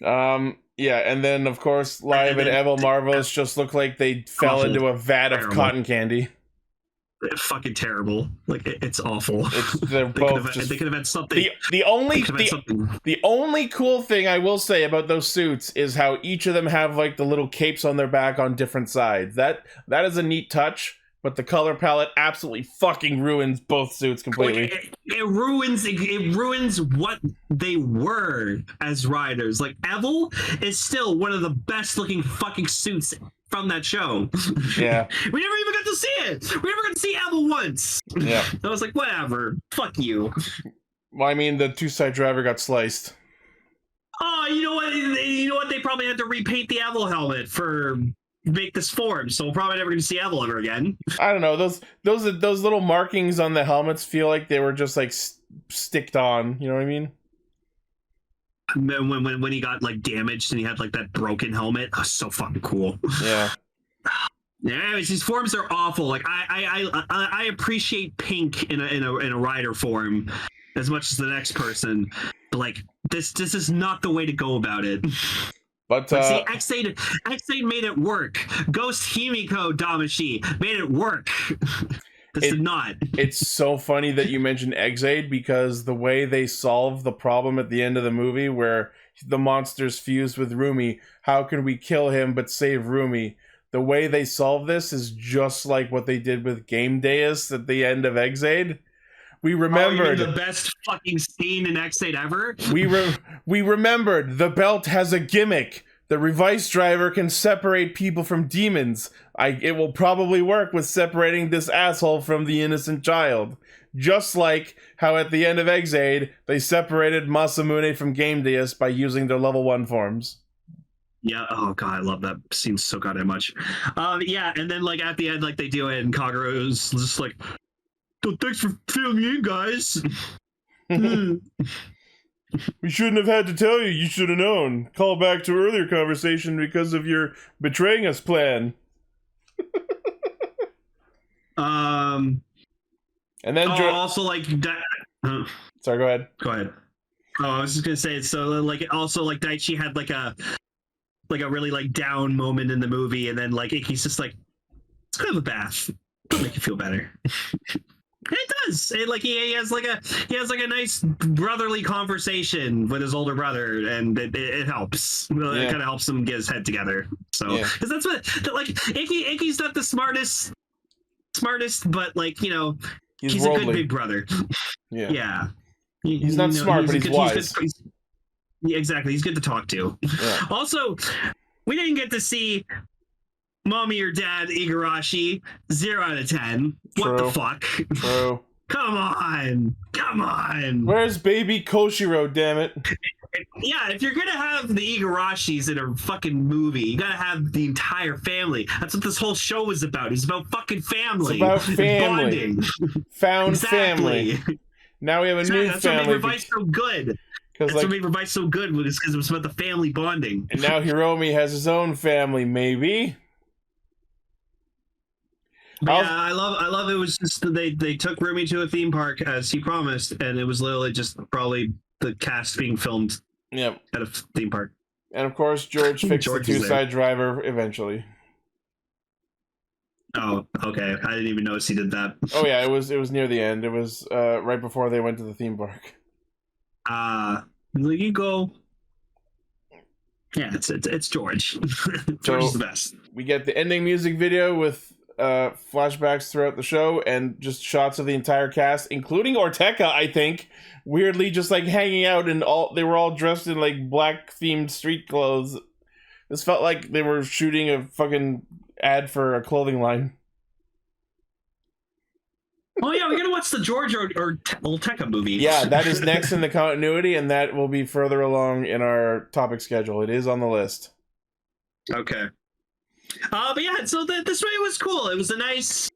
Speaker 1: Yeah, and then of course, Live and Evil Marvelous just look like they fell into a vat of cotton candy.
Speaker 2: Fucking terrible. Like it's awful.
Speaker 1: They're both
Speaker 2: they could have had something.
Speaker 1: The only cool thing I will say about those suits is how each of them have like the little capes on their back on different sides. That is a neat touch, but the color palette absolutely fucking ruins both suits completely.
Speaker 2: Like, it ruins what they were as riders. Like Evil is still one of the best looking fucking suits from that show.
Speaker 1: Yeah.
Speaker 2: We never even got to see it. We never got to see Evil once.
Speaker 1: Yeah.
Speaker 2: I was like, whatever. Fuck you.
Speaker 1: Well, I mean, the two-side driver got sliced.
Speaker 2: Oh, you know what? They probably had to repaint the Evil helmet for make this form, so we're probably never going to see Evil ever again.
Speaker 1: I don't know. Those little markings on the helmets feel like they were just like sticked on. You know what I mean?
Speaker 2: When he got like damaged and he had like that broken helmet, oh, so fucking cool.
Speaker 1: Yeah.
Speaker 2: Anyways, these forms are awful. Like I appreciate pink in a rider form as much as the next person, but like this is not the way to go about it.
Speaker 1: But
Speaker 2: see, X8 made it work. Ghost Himiko Damashi made it work. This did not.
Speaker 1: It's so funny that you mentioned X8 because the way they solve the problem at the end of the movie where the monster's fused with Rumi, how can we kill him but save Rumi? the way they solve this is just like what they did with Game Deus at the end of Exade. We remembered
Speaker 2: the best fucking scene in Exade ever.
Speaker 1: we remembered the belt has a gimmick. The Revice driver can separate people from demons. It will probably work with separating this asshole from the innocent child. Just like how at the end of Exade, they separated Masamune from Game Deus by using their level 1 forms.
Speaker 2: Yeah, oh god, I love that scene so goddamn much. Yeah, and then like at the end, like they do it, and Kagura's just like, "Oh, thanks for filling me in, guys."
Speaker 1: We shouldn't have had to tell you. You should have known. Call back to earlier conversation because of your betraying us plan. And then
Speaker 2: also like
Speaker 1: sorry, go ahead.
Speaker 2: Go ahead. Oh, I was just gonna say, so like also like Daichi had like a really like down moment in the movie, and then like Iki's just like, let's go have a bath. It'll make you feel better. And it does. It, like he has like a nice brotherly conversation with his older brother, and it helps. It kind of helps him get his head together. So because that's what like Iki's not the smartest, but like, you know, he's a good big brother. Yeah.
Speaker 1: He's not smart, but he's wise.
Speaker 2: Exactly. He's good to talk to. Yeah. Also, we didn't get to see Mommy or Dad Igarashi. 0 out of 10. What the fuck?
Speaker 1: True.
Speaker 2: Come on.
Speaker 1: Where's baby Koshiro, damn it?
Speaker 2: Yeah, if you're gonna have the Igarashis in a fucking movie, you gotta have the entire family. That's what this whole show is about. It's about fucking family.
Speaker 1: It's about family.
Speaker 2: Bonding.
Speaker 1: Found family. Now we have a new
Speaker 2: That's
Speaker 1: family.
Speaker 2: That's what made Revice so good. That's
Speaker 1: like,
Speaker 2: what made Revice so good, was because it was about the family bonding.
Speaker 1: And now Hiromi has his own family, maybe.
Speaker 2: But yeah, I love it was just they took Rumi to a theme park as he promised, and it was literally just probably the cast being filmed at a theme park.
Speaker 1: And of course, George fixed the two-side driver eventually.
Speaker 2: Oh, okay. I didn't even notice he did that.
Speaker 1: Oh yeah, it was near the end. It was right before they went to the theme park.
Speaker 2: There you go. Yeah, it's George. George is the best.
Speaker 1: We get the ending music video with flashbacks throughout the show and just shots of the entire cast, including Ortega, I think, weirdly just like hanging out, and they were all dressed in like black themed street clothes. This felt like they were shooting a fucking ad for a clothing line.
Speaker 2: Oh yeah, we're gonna watch the George or Ortega movie.
Speaker 1: Yeah, that is next in the continuity, and that will be further along in our topic schedule. It is on the list.
Speaker 2: Okay. But yeah, so this movie was cool. It was a nice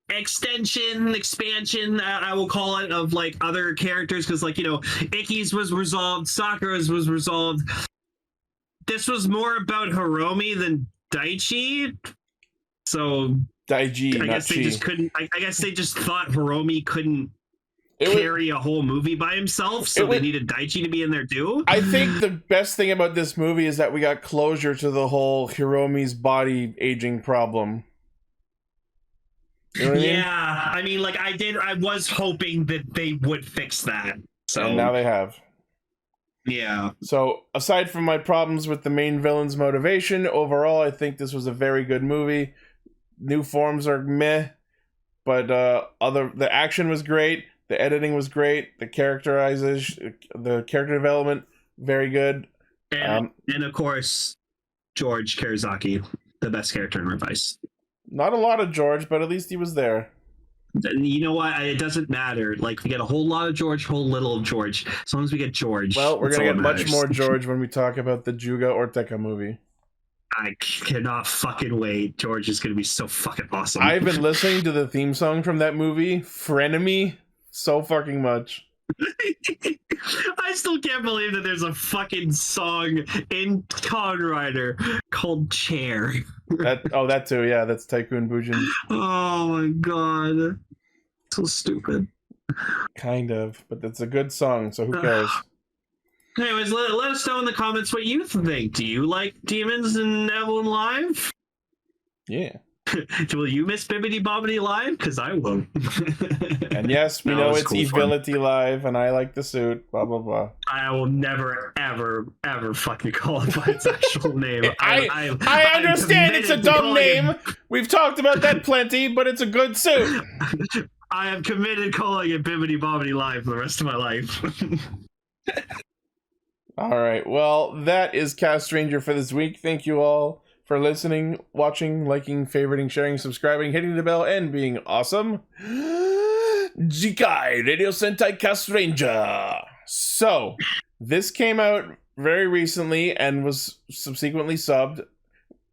Speaker 2: expansion, I will call it, of like other characters, because like, you know, Iki's was resolved, Sakura's was resolved. This was more about Hiromi than Daichi. So
Speaker 1: Daiji,
Speaker 2: I guess they just couldn't. I guess they just thought Hiromi couldn't carry a whole movie by himself, so they needed Daichi to be in there too.
Speaker 1: I think the best thing about this movie is that we got closure to the whole Hiromi's body aging problem. You know what I mean?
Speaker 2: Yeah, I mean, like I was hoping that they would fix that. So
Speaker 1: and now they have.
Speaker 2: Yeah.
Speaker 1: So aside from my problems with the main villain's motivation, overall I think this was a very good movie. New forms are meh, but the action was great, the editing was great, the character development very good,
Speaker 2: and of course George Karizaki, the best character in Revice.
Speaker 1: Not a lot of George, but at least he was there.
Speaker 2: You know what? It doesn't matter. Like, we get a whole lot of George, whole little of George. As long as we get George.
Speaker 1: Well, we're gonna get much more George when we talk about the Juga Ortega movie.
Speaker 2: I cannot fucking wait. George is gonna be so fucking awesome.
Speaker 1: I've been listening to the theme song from that movie, Frenemy, so fucking much.
Speaker 2: I still can't believe that there's a fucking song in Kamen Rider called Chair.
Speaker 1: That too, yeah, that's Tycoon Bujin.
Speaker 2: Oh my god. So stupid.
Speaker 1: Kind of, but it's a good song, so who cares?
Speaker 2: Anyways, let us know in the comments what you think. Do you like Demons in Evelyn Live?
Speaker 1: Yeah.
Speaker 2: Will you miss Bibbidi Bobbidi Live? Because I will.
Speaker 1: And yes, we
Speaker 2: No,
Speaker 1: know
Speaker 2: it's
Speaker 1: it's
Speaker 2: cool fun.
Speaker 1: Evility Live, and I like the suit. Blah blah blah.
Speaker 2: I will never, ever, ever fucking call it by its actual name.
Speaker 1: I
Speaker 2: I'm
Speaker 1: understand it's a
Speaker 2: committed to
Speaker 1: dumb
Speaker 2: calling
Speaker 1: name. We've talked about that plenty, but it's a good suit.
Speaker 2: I am committed calling it Bibbidi Bobbidi Live for the rest of my life.
Speaker 1: All right. Well, that is Castranger for this week. Thank you all for listening, watching, liking, favoriting, sharing, subscribing, hitting the bell, and being awesome. Jikai Radio Sentai Castranger. So, this came out very recently and was subsequently subbed.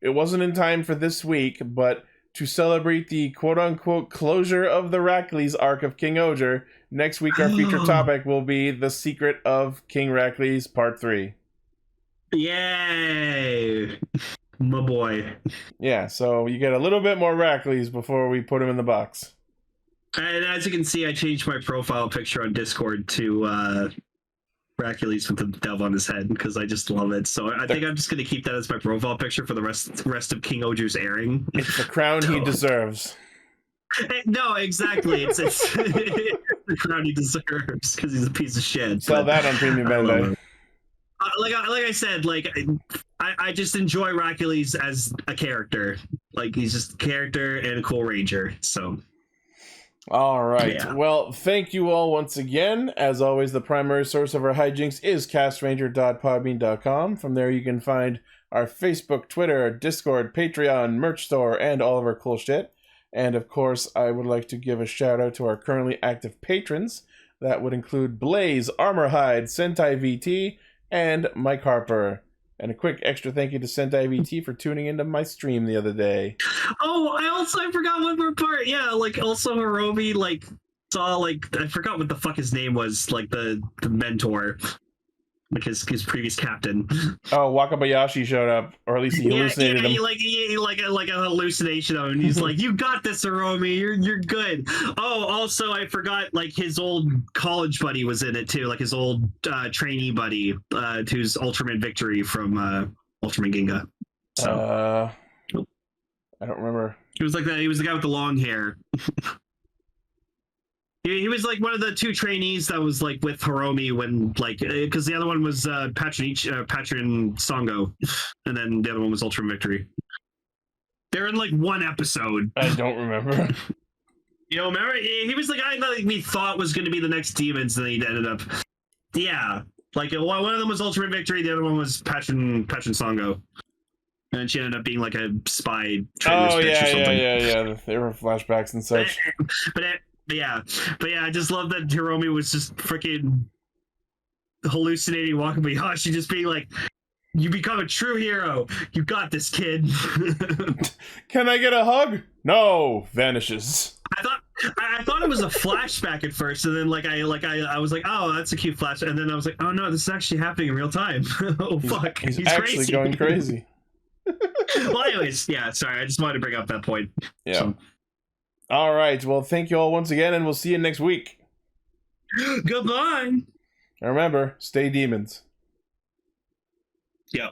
Speaker 1: It wasn't in time for this week, but to celebrate the quote-unquote closure of the Racles arc of Kingohger, next week our feature topic will be The Secret of King Racles Part 3.
Speaker 2: Yay! My boy.
Speaker 1: Yeah, so you get a little bit more Racles before we put him in the box.
Speaker 2: And as you can see, I changed my profile picture on Discord to Racles with the dove on his head because I just love it. So I think I'm just going to keep that as my profile picture for the rest of Kingohger's airing.
Speaker 1: It's the crown he deserves.
Speaker 2: No, exactly. It's the crown he deserves because he's a piece of shit.
Speaker 1: Sell that on Premium Bandai.
Speaker 2: Like I said, like I just enjoy Racles as a character. Like he's just a character and a cool ranger. So.
Speaker 1: All right.
Speaker 2: Yeah.
Speaker 1: Well, thank you all once again. As always, the primary source of our hijinks is castranger.podbean.com. From there, you can find our Facebook, Twitter, Discord, Patreon, merch store, and all of our cool shit. And of course, I would like to give a shout out to our currently active patrons. That would include Blaze, Armorhide, Sentai VT, and Mike Harper. And a quick extra thank you to Sentai VT for tuning into my stream the other day.
Speaker 2: Oh, I forgot one more part. Yeah, like also Hiromi like saw like I forgot what the fuck his name was, like the mentor. Like his previous captain.
Speaker 1: Oh, Wakabayashi showed up, or at least he hallucinated him.
Speaker 2: He like a hallucination of him. He's like, "You got this, Hiromi. You're good." Oh, also I forgot like his old college buddy was in it too, like his old trainee buddy, who's Ultraman Victory from Ultraman Ginga. So
Speaker 1: I don't remember.
Speaker 2: he was like that. He was the guy with the long hair. He was like one of the two trainees that was like with Hiromi when like because the other one was Patron Songo, and then the other one was Ultraman Victory. They're in like one episode.
Speaker 1: I don't remember.
Speaker 2: You know, remember he was the guy that we thought was going to be the next Demons, and then he ended up. Yeah, like one of them was Ultraman Victory, the other one was Patron Songo, and she ended up being like a spy.
Speaker 1: Oh
Speaker 2: yeah.
Speaker 1: There were flashbacks and such.
Speaker 2: But yeah, I just love that Hiromi was just freaking hallucinating Wakabayashi, just being like, "You become a true hero. You got this, kid."
Speaker 1: Can I get a hug? No, vanishes.
Speaker 2: I thought it was a flashback at first, and then I was like, "Oh, that's a cute flash," and then I was like, "Oh no, this is actually happening in real time." Oh fuck,
Speaker 1: he's actually
Speaker 2: crazy.
Speaker 1: Going crazy.
Speaker 2: Well, anyways, yeah, sorry, I just wanted to bring up that point.
Speaker 1: Yeah.
Speaker 2: So.
Speaker 1: All right. Well, thank you all once again, and we'll see you next week.
Speaker 2: Goodbye.
Speaker 1: And remember, stay demons.
Speaker 2: Yep.